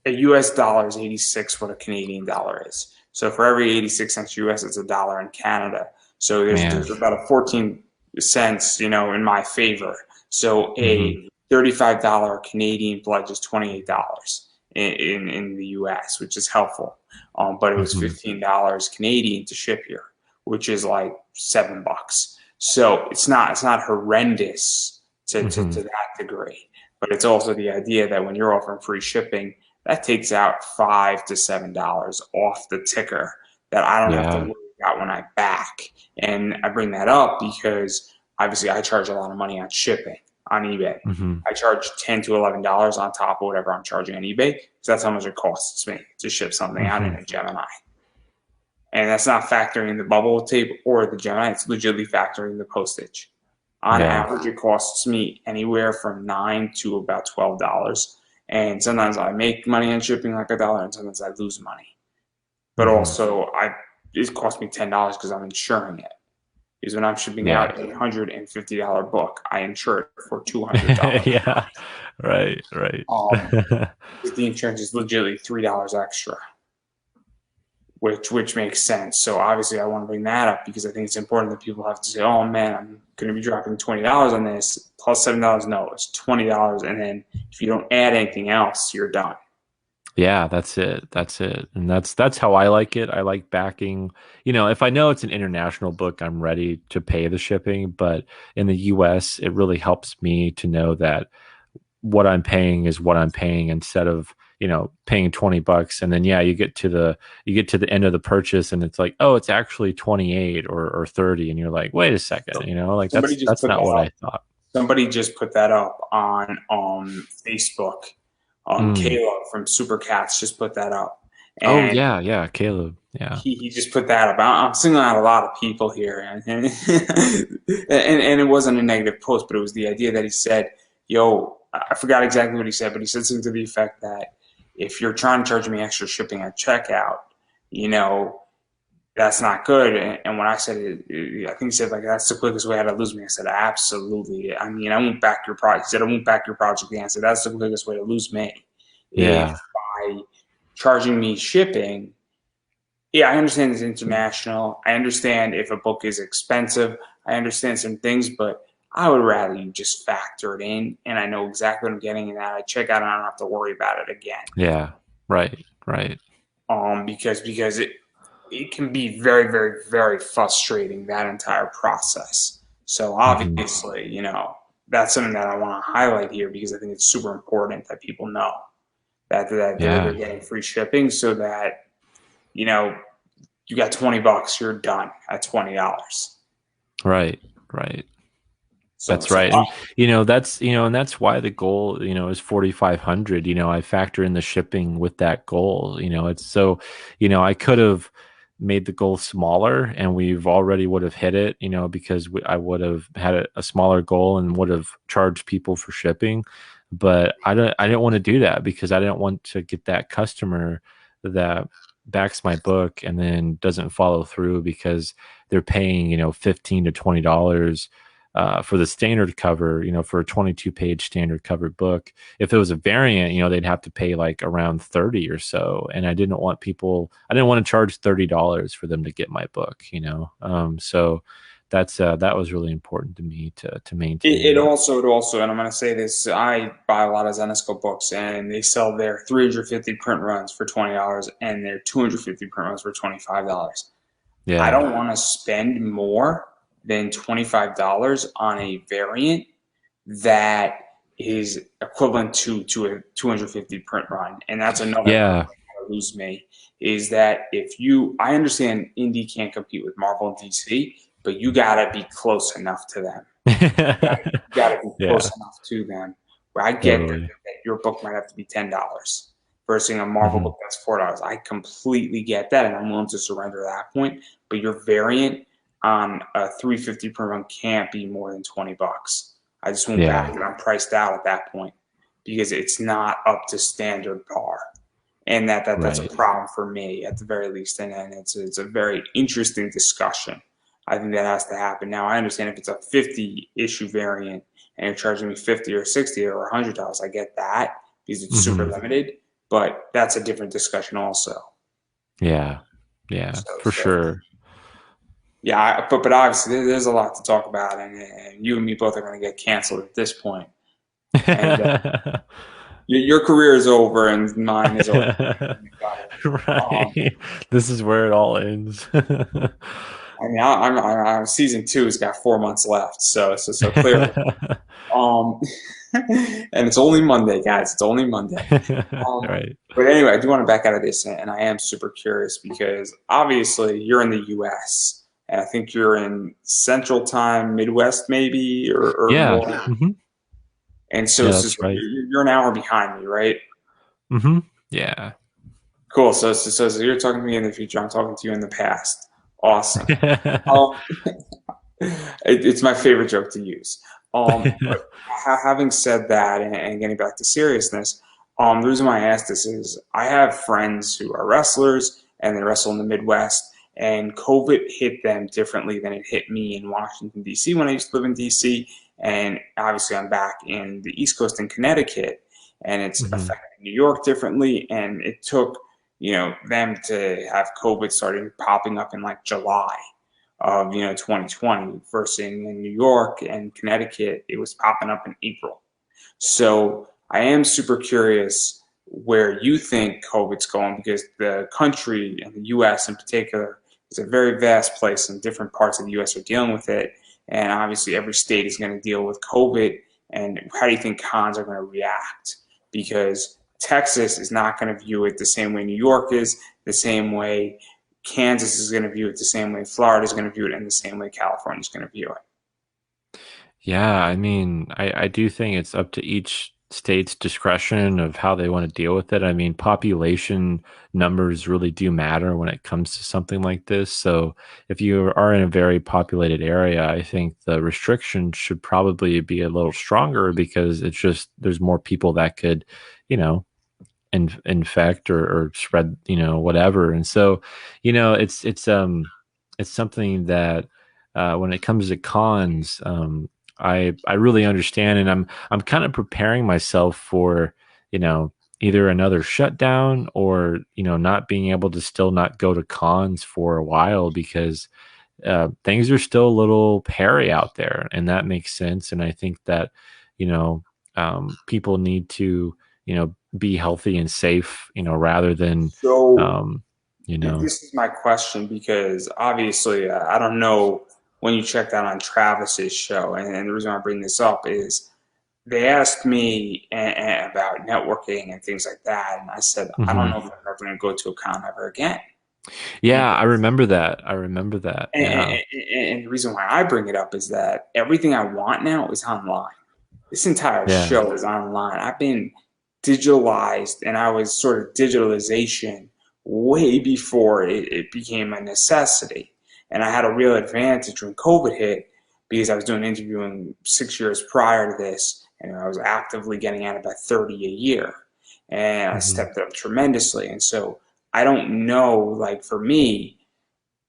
a US dollar is 86 what a Canadian dollar is. So for every 86 cents US, it's a dollar in Canada. So there's Man. about a 14 cents, in my favor. So hmm a $35 Canadian pledge is $28 in the US, which is helpful. But it was hmm $15 Canadian to ship here, which is like $7. So it's not horrendous to hmm that degree. But it's also the idea that when you're offering free shipping, that takes out $5 to $7 off the ticker that I don't have to Yeah. worry about when I back. And I bring that up because obviously I charge a lot of money on shipping on eBay. hmm I charge $10 to $11 on top of whatever I'm charging on eBay because that's how much it costs me to ship something out in hmm a Gemini. And that's not factoring the bubble tape or the Gemini, it's legitimately factoring the postage. On Yeah. average, it costs me anywhere from $9 to about $12. And sometimes I make money on shipping like $1, and sometimes I lose money. But hmm also, it costs me $10 because I'm insuring it. Because when I'm shipping Yeah. out a $150 book, I insure it for $200. Yeah. Right. Right. Um, the insurance is legitimately $3 extra, which makes sense. So obviously, I want to bring that up because I think it's important that people have to say, "Oh man, I'm going to be dropping $20 on this plus $7." No, it's $20, and then if you don't add anything else, you're done. Yeah, that's it. That's it. And that's how I like it. I like backing, if I know it's an international book, I'm ready to pay the shipping, but in the US, it really helps me to know that what I'm paying is what I'm paying instead of, paying $20 and then yeah, you get to the end of the purchase and it's like, oh, it's actually 28 or 30 and you're like, wait a second, like Somebody that's just that's put not that what up. I thought. Somebody just put that up on Facebook. Mm. Caleb from Supercats just put that up, Oh and yeah, yeah, Caleb. Yeah. he just put that up. I'm singling out a lot of people here, and it wasn't a negative post, but it was the idea that he said, "Yo, I forgot exactly what he said, but he said something to the effect that if you're trying to charge me extra shipping at checkout, you know, that's not good." And when I said it, I think he said like that's the quickest way how to lose me. I said absolutely. I mean, I won't back your project. He said I won't back your project. And I said that's the quickest way to lose me. If Yeah. by charging me shipping, yeah, I understand it's international. I understand if a book is expensive. I understand some things, but I would rather you just factor it in, and I know exactly what I'm getting, and that I check out, and I don't have to worry about it again. Yeah. Right. Right. Because it can be very, very, very frustrating that entire process. So hmm obviously, that's something that I want to highlight here because I think it's super important that people know that they're Yeah. getting free shipping so that you know you got $20, you're done at $20. Right. Right. So That's so right. And and that's why the goal, is 4,500. I factor in the shipping with that goal. It's so, I could have made the goal smaller and we've already would have hit it, because I would have had a smaller goal and would have charged people for shipping. But I didn't want to do that because I didn't want to get that customer that backs my book and then doesn't follow through because they're paying, $15 to $20 for the standard cover, for a 22-page standard cover book. If it was a variant, they'd have to pay like around 30 or so. And I didn't want to charge $30 for them to get my book. So that was really important to me to it maintain. also, and I'm going to say this: I buy a lot of Zenesco books, and they sell their 350 print runs for $20 and their 250 print runs for $25. I Yeah. don't want to spend more than $25 on a variant that is equivalent to a 250 print run. And that's another part Yeah. that lose me is that if you, I understand indie can't compete with Marvel and DC, but you gotta be close enough to them. You gotta be Yeah, close enough to them. Where I get totally. that your book might have to be $10 versus a Marvel Hmm. book that's $4. I completely get that, and I'm willing to surrender that point. But your variant on a 350 per month can't be more than $20. I just won't back Yeah. it. I'm priced out at that point because it's not up to standard par, and that's a Right. problem for me at the very least. And it's a very interesting discussion. I think that has to happen. Now I understand if it's a 50 issue variant and you're charging me 50 or 60 or $100, I get that because it's super Hmm. limited. But that's a different discussion also. Yeah. Yeah, for So sure. yeah, but obviously there's a lot to talk about, and you and me both are going to get canceled at this point. And your career is over, and mine is over. Right. This is where it all ends. I mean, I'm season two has got 4 months left, so clearly. Um, and it's only Monday, guys. It's only Monday. Right. But anyway, I do want to back out of this, and I am super curious because obviously you're in the U.S. and I think you're in Central Time, Midwest, maybe, or Yeah. more. Hmm. And Yeah, so that's right. you're an hour behind me, right? Hmm. Yeah. Cool. So you're talking to me in the future. I'm talking to you in the past. Awesome. Um, it's my favorite joke to use. But having said that, and getting back to seriousness, the reason why I asked this is I have friends who are wrestlers and they wrestle in the Midwest, and COVID hit them differently than it hit me in Washington, D.C. when I used to live in D.C. And obviously, I'm back in the East Coast in Connecticut, and it's Hmm. affecting New York differently. And it took, them to have COVID starting popping up in like July of 2020 versus in New York and Connecticut it was popping up in April. So I am super curious where you think COVID's going because the country and the US in particular is a very vast place and different parts of the US are dealing with it, and obviously every state is going to deal with COVID. And how do you think cons are going to react, because Texas is not going to view it the same way New York is, the same way Kansas is going to view it, the same way Florida is going to view it, and the same way California is going to view it. Yeah, I mean, I do think it's up to each state's discretion of how they want to deal with it. I mean, population numbers really do matter when it comes to something like this. So if you are in a very populated area, I think the restriction should probably be a little stronger because it's just there's more people that could, you know, infect or spread, whatever. And so, it's something that when it comes to cons, I really understand, and I'm kind of preparing myself for, you know, either another shutdown or, not being able to still not go to cons for a while because things are still a little hairy out there, and that makes sense. And I think that, you know, people need to, be healthy and safe, rather than, So um, you know, this is my question because obviously I don't know when you checked out on Travis's show. And the reason why I bring this up is they asked me about networking and things like that, and I said I don't Hmm. know if I'm ever going to go to a con ever again. And, Yeah, I remember that. I remember that. and, Yeah. and, and the reason why I bring it up is that everything I want now is online. This entire Yeah. show is online. I've been digitalized, and I was sort of digitalization way before it became a necessity. And I had a real advantage when COVID hit because I was doing interviewing 6 years prior to this, and I was actively getting at about 30 a year. And I Hmm. stepped up tremendously. And so I don't know, like for me,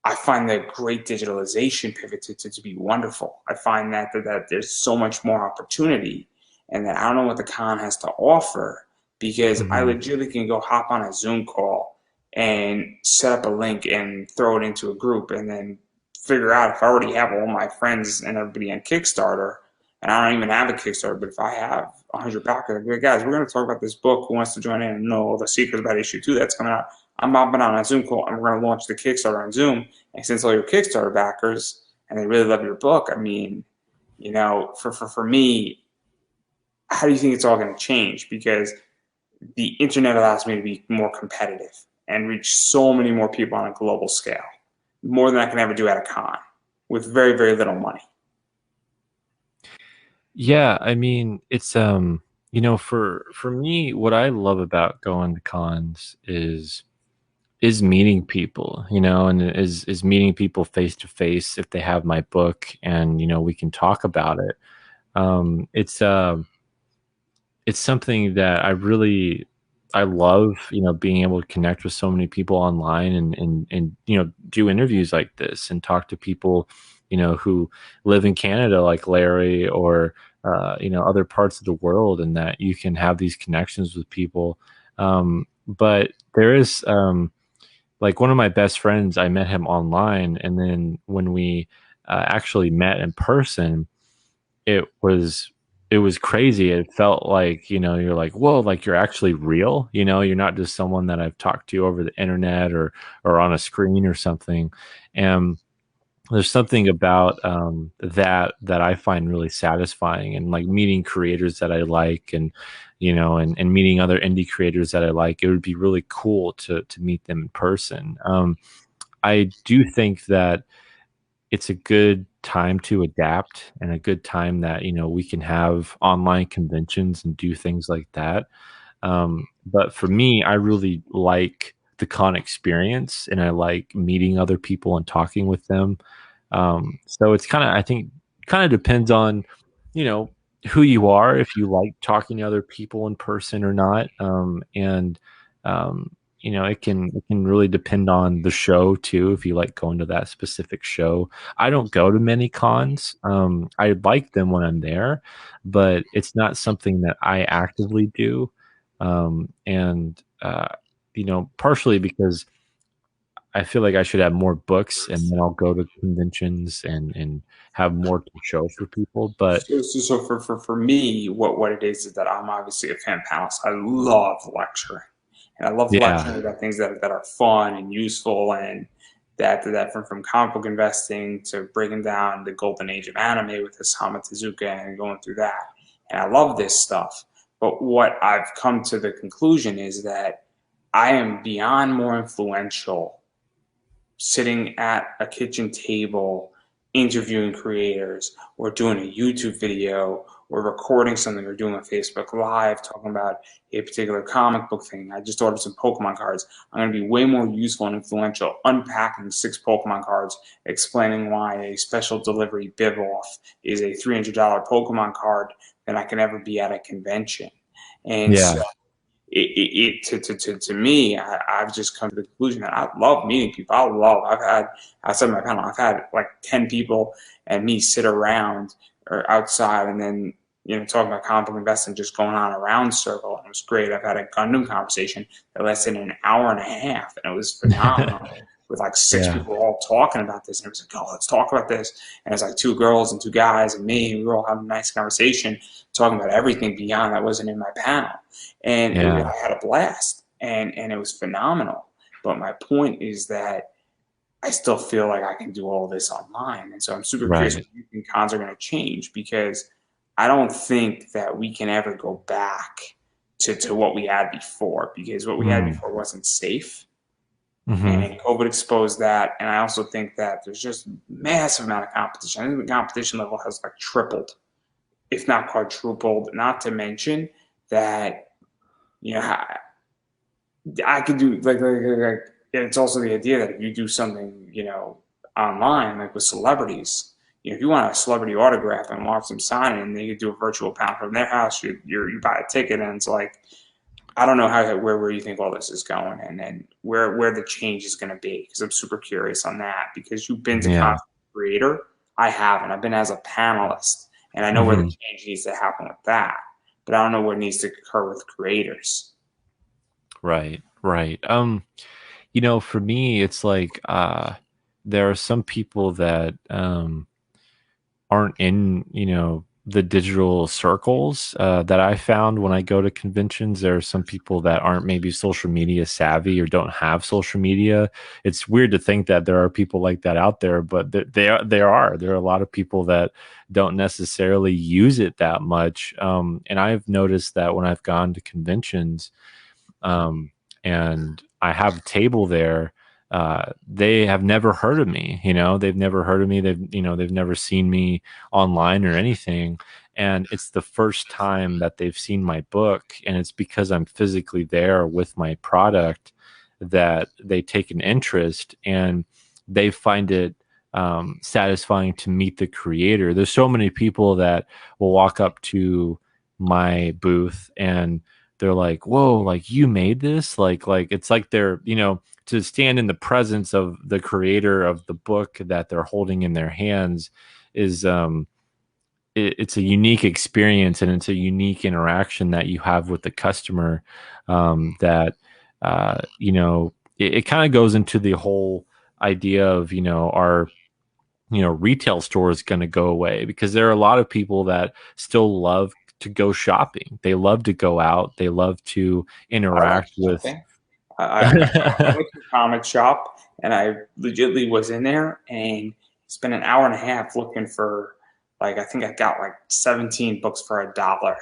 I find the great digitalization pivot to be wonderful. I find that there's so much more opportunity, and that I don't know what the con has to offer because I Hmm. legitimately can go hop on a Zoom call and set up a link and throw it into a group and then figure out if I already have all my friends and everybody on Kickstarter, and I don't even have a Kickstarter, but if I have 100 backers, I'd be like, guys, we're going to talk about this book. Who wants to join in and know all the secrets about issue 2 that's coming out? I'm hopping on a Zoom call and we're going to launch the Kickstarter on Zoom. And since all your Kickstarter backers and they really love your book, I mean, for me, how do you think it's all going to change? Because the internet allows me to be more competitive and reach so many more people on a global scale, more than I can ever do at a con with very, very little money. Yeah, I mean, it's for me, what I love about going to cons is meeting people, and is meeting people face to face if they have my book, and we can talk about it. It's something that I love, being able to connect with so many people online, and do interviews like this and talk to people, who live in Canada like Larry, or other parts of the world, and that you can have these connections with people. But there is, like, one of my best friends, I met him online, and then when we actually met in person, it was it was crazy. It felt like, you're like, whoa, like you're actually real. You're not just someone that I've talked to over the internet, or on a screen or something. And there's something about that I find really satisfying, and like meeting creators that I like, and and meeting other indie creators that I like. It would be really cool to meet them in person. I do think that it's a good time to adapt, and a good time that we can have online conventions and do things like that. But for me, I really like the con experience, and I like meeting other people and talking with them. So it's kind of, I think, kind of depends on, you know, who you are, if you like talking to other people in person or not. And it can really depend on the show too, if you like going to that specific show. I don't go to many cons. I like them when I'm there, but it's not something that I actively do. And partially because I feel like I should have more books, and then I'll go to conventions and have more to show for people. But So for me, what it is that I'm obviously a fan panelist. I love lecturing, and I love yeah, lecturing about things that are fun and useful, and that from comic book investing to breaking down the golden age of anime with Osamu Tezuka and going through that. And I love this stuff. But what I've come to the conclusion is that I am beyond more influential sitting at a kitchen table interviewing creators or doing a YouTube video or recording something or doing a Facebook Live talking about a particular comic book thing. I just ordered some Pokemon cards. I'm going to be way more useful and influential unpacking 6 Pokemon cards, explaining why a special delivery Biboff is a $300 Pokemon card than I can ever be at a convention. And so yeah, to me, I've just come to the conclusion that I love meeting people. I've had, outside my panel, I've had like 10 people and me sit around or outside and then, talking about comic book investing, just going on a round circle. And it was great. I've had a Gundam conversation that lasted an hour and a half, and it was phenomenal with like 6 people yeah, all talking about this. And it was like, oh, let's talk about this. And it's like 2 girls and 2 guys and me. And we were all having a nice conversation talking about everything beyond that wasn't in my panel. And yeah, I had a blast, and it was phenomenal. But my point is that I still feel like I can do all this online. And so I'm super curious Right. what you think cons are going to change because I don't think that we can ever go back to what we had before because what we had Mm. before wasn't safe. Hmm. And COVID exposed that. And I also think that there's just massive amount of competition. I think the competition level has like tripled, if not quadrupled, not to mention that, you know, I could do and it's also the idea that if you do something, online, like with celebrities, if you want a celebrity autograph and watch them sign it, and they could do a virtual pound from their house, you buy a ticket, and it's like I don't know where you think all this is going, and then where the change is going to be, because I'm super curious on that. Because you've been to Yeah. content creator, I haven't. I've been as a panelist, and I know where the Hmm. change needs to happen with that, but I don't know what needs to occur with creators. Right. Right. For me, it's like there are some people that aren't in, the digital circles that I found when I go to conventions. There are some people that aren't maybe social media savvy or don't have social media. It's weird to think that there are people like that out there, but there are a lot of people that don't necessarily use it that much. And I've noticed that when I've gone to conventions, um, and I have a table there. They have never heard of me. They've never heard of me. They've never seen me online or anything. And it's the first time that they've seen my book, and it's because I'm physically there with my product that they take an interest and they find it satisfying to meet the creator. There's so many people that will walk up to my booth and they're like, "Whoa, like you made this?" Like it's like they're, to stand in the presence of the creator of the book that they're holding in their hands is it's a unique experience, and it's a unique interaction that you have with the customer, that it kind of goes into the whole idea of, our retail store is going to go away, because there are a lot of people that still love to go shopping. They love to go out. They love to I like interact with. shopping. I went to a comic shop and I legitimately was in there and spent an hour and a half looking for, like, I think I got like 17 books for $1.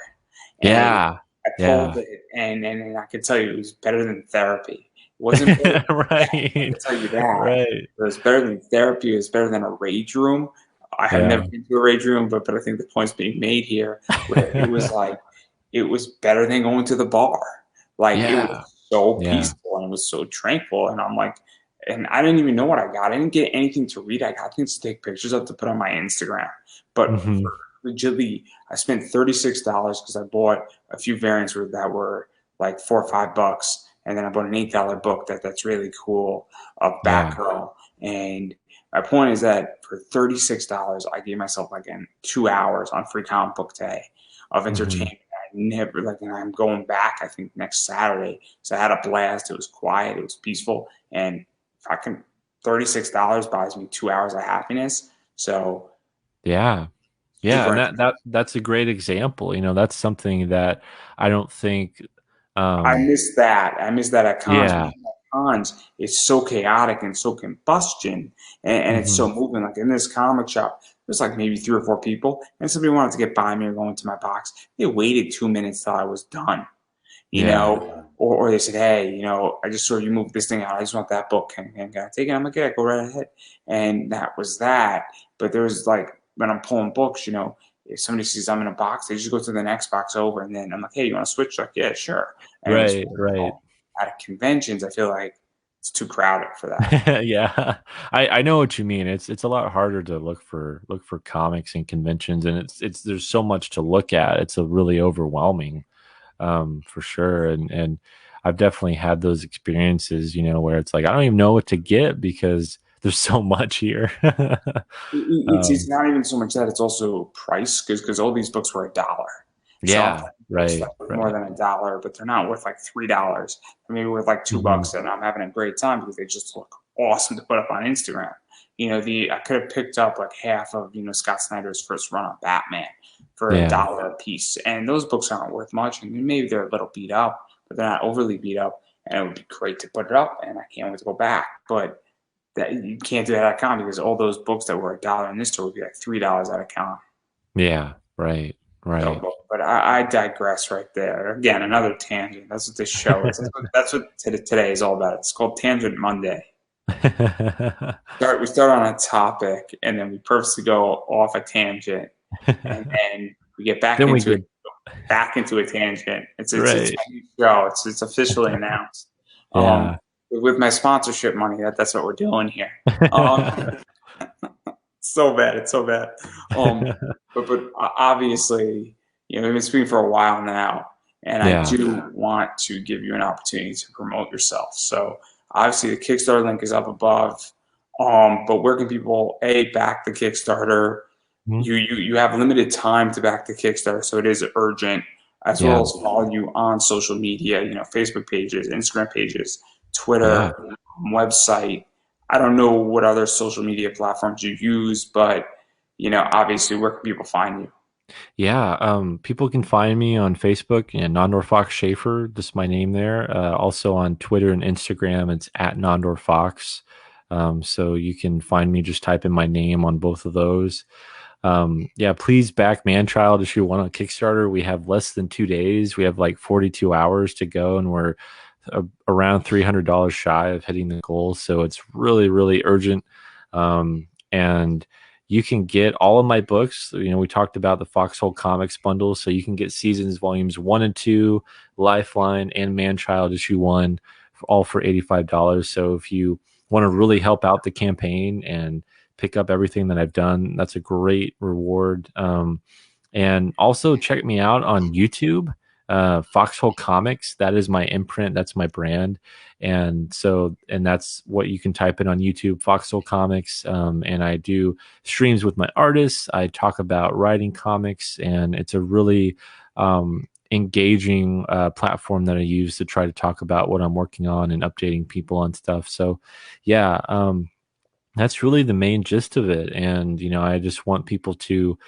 And Yeah. I pulled Yeah. it, and I could tell you it was better than therapy. It wasn't better than that, I Right. can tell you that. Right. It was better than therapy. It was better than a rage room. I have never Yeah. been to a rage room, but I think the point's being made here where it was like it was better than going to the bar. Like it was Yeah. so Yeah. peaceful and it was so tranquil. And I'm like, and I didn't even know what I got. I didn't get anything to read. I got things to take pictures of to put on my Instagram. But Hmm. for legitly, I spent $36 because I bought a few variants that were like $4 or $5, and then I bought an $8 book that's really cool of Yeah. Batgirl. And my point is that for $36, I gave myself like 2 hours on Free Comic Book Day of Hmm. entertainment. I never like, and I'm going back. I think next Saturday, so I had a blast. It was quiet. It was peaceful, and if I can, $36 buys me 2 hours of happiness. So Yeah. Yeah, super and entertaining. that's a great example. That's something that I don't think. I um miss that. I miss that at cons yeah. because at cons it's so chaotic and so combustion, and it's Hmm. so moving. Like in this comic shop, there's like maybe 3 or 4 people, and somebody wanted to get by me or go into my box. They waited 2 minutes till I was done, Yeah. or they said, "Hey, I just saw you move this thing out. I just want that book. Can I take it?" I'm like, "Yeah, go right ahead." And that was that. But there was like when I'm pulling books, if somebody sees I'm in a box, they just go to the next box over, and then I'm like, "Hey, you want to switch?" Like, "Yeah, sure." And it was Right. Right. wonderful. At conventions, I feel like it's too crowded for that. Yeah, I know what you mean. It's a lot harder to look for comics and conventions, and it's there's so much to look at. It's a really overwhelming, for sure. And I've definitely had those experiences, where it's like I don't even know what to get because there's so much here. It's um, not even so much that, it's also price because all these books were $1. yeah, Some books right, that were more right. than $1, but they're not worth like $3. Maybe worth like Hmm. $2, and I'm having a great time because they just look awesome to put up on Instagram. The I could have picked up like half of Scott Snyder's first run on Batman for a Yeah, dollar a piece, and those books aren't worth much, and maybe they're a little beat up, but they're not overly beat up, and it would be great to put it up, and I can't wait to go back, but that you can't do that at con because all those books that were $1 in this store would be like $3 at a con. Yeah, right, So, right. but I digress right there. Again, another tangent. That's what this show is. That's what today is all about. It's called Tangent Monday. We start on a topic, and then we purposely go off a tangent, and then we get Then we get back into a tangent. It's right. a new show. It's officially announced. Um, Yeah. with my sponsorship money, that's what we're doing here. Um, so bad. It's so bad. Um, but obviously, we've been speaking for a while now, and I Yeah. do want to give you an opportunity to promote yourself. So obviously, the Kickstarter link is up above. But where can people back the Kickstarter? Mhm. You have limited time to back the Kickstarter, so it is urgent, as well Yeah. as follow you on social media. Facebook pages, Instagram pages, Yeah. Twitter, website. I don't know what other social media platforms you use, but obviously, where can people find you? Yeah, people can find me on Facebook and Nandor Fox Schaefer, just my name there. Also on Twitter and Instagram, it's at Nandor Fox. So you can find me, just type in my name on both of those. Yeah, please back Manchild if you want on Kickstarter. We have less than 2 days. We have like 42 hours to go, and we're around $300 shy of hitting the goal. So it's really, really urgent. And you can get all of my books. We talked about the Foxhole Comics bundle, so you can get Seasons Volumes 1 and 2, Lifeline, and Manchild issue 1, all for $85. So if you want to really help out the campaign and pick up everything that I've done, that's a great reward. And also check me out on YouTube, Foxhole Comics. That is my imprint. That's my brand. And that's what you can type in on YouTube, Foxhole Comics. And I do streams with my artists. I talk about writing comics, and it's a really engaging platform that I use to try to talk about what I'm working on and updating people on stuff. So, yeah, that's really the main gist of it. And, I just want people to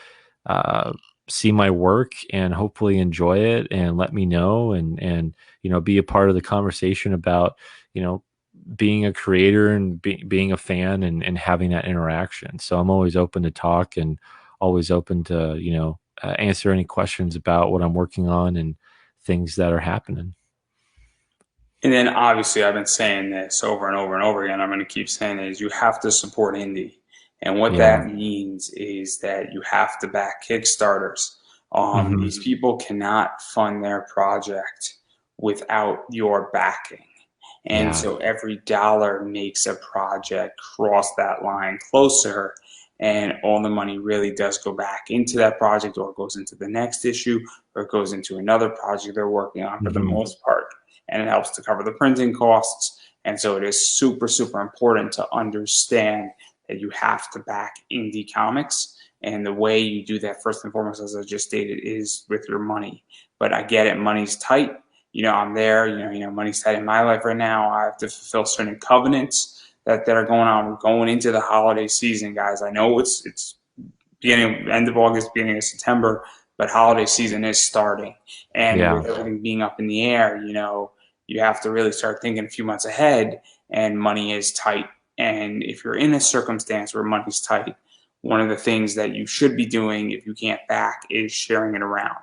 uh, see my work and hopefully enjoy it and let me know, and be a part of the conversation about you know being a creator and being a fan, and having that interaction. So I'm always open to talk, and always open to answer any questions about what I'm working on and things that are happening. And then obviously, I've been saying this over and over and over again. I'm going to keep saying it, is you have to support indie. And what Yeah. that means is that you have to back Kickstarters. Hmm. These people cannot fund their project without your backing. And Yeah. so every dollar makes a project cross that line closer. And all the money really does go back into that project, or it goes into the next issue, or it goes into another project they're working on for the Hmm. most part. And it helps to cover the printing costs. And so it is super, super important to understand that you have to back indie comics. And the way you do that, first and foremost, as I just stated, is with your money. But I get it, money's tight. I'm there. Money's tight in my life right now. I have to fulfill certain covenants that are going on. We're going into the holiday season, guys. I know it's end of August, beginning of September, but holiday season is starting. And Yeah. with everything being up in the air, you have to really start thinking a few months ahead, and money is tight. And if you're in a circumstance where money's tight, one of the things that you should be doing if you can't back is sharing it around.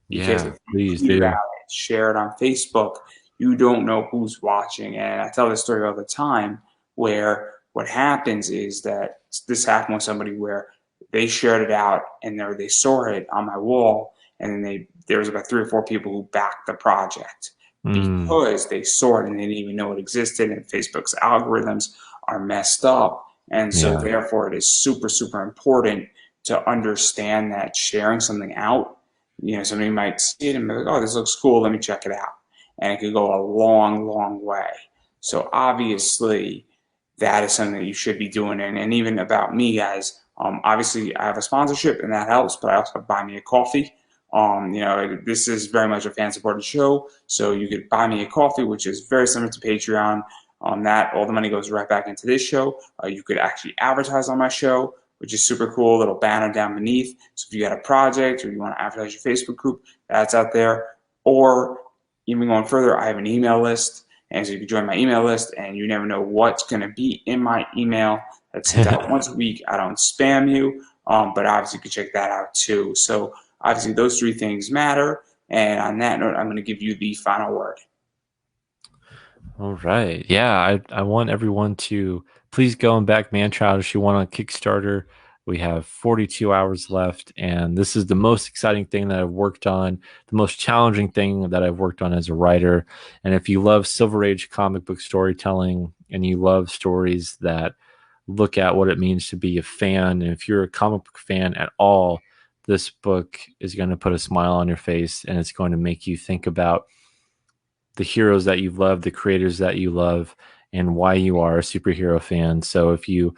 Because Yeah. if you Please tweet about do. it, share it on Facebook, you don't know who's watching. And I tell this story all the time, where what happens is that this happened with somebody where they shared it out, and they saw it on my wall, and then there was about 3 or 4 people who backed the project Mm, because they saw it and they didn't even know it existed, and Facebook's algorithms are messed up. And so yeah. therefore it is super, super important to understand that sharing something out, somebody might see it and be like, oh, this looks cool, let me check it out. And it could go a long, long way. So obviously that is something that you should be doing. And even about me, guys, obviously I have a sponsorship and that helps, but I also have Buy Me a Coffee. This is very much a fan supported show, so you could buy me a coffee, which is very similar to Patreon. On that, all the money goes right back into this show. You could actually advertise on my show, which is super cool. Little banner down beneath. So if you got a project or you want to advertise your Facebook group, that's out there. Or even going further, I have an email list. And so you can join my email list, and you never know what's going to be in my email that's sent out once a week. I don't spam you, but obviously you can check that out too. So obviously those three things matter. And on that note, I'm going to give you the final word. All right. Yeah, I want everyone to please go and back Manchild if you want on Kickstarter. We have 42 hours left, and this is the most exciting thing that I've worked on, the most challenging thing that I've worked on as a writer. And if you love Silver Age comic book storytelling and you love stories that look at what it means to be a fan, and if you're a comic book fan at all, this book is going to put a smile on your face and it's going to make you think about the heroes that you love, the creators that you love, and why you are a superhero fan. So if you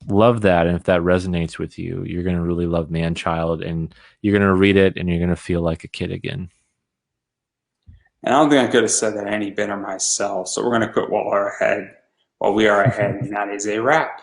love that and if that resonates with you, you're going to really love Manchild and you're going to read it and you're going to feel like a kid again. And I don't think I could have said that any better myself. So we're going to quit while we are ahead, and that is a wrap.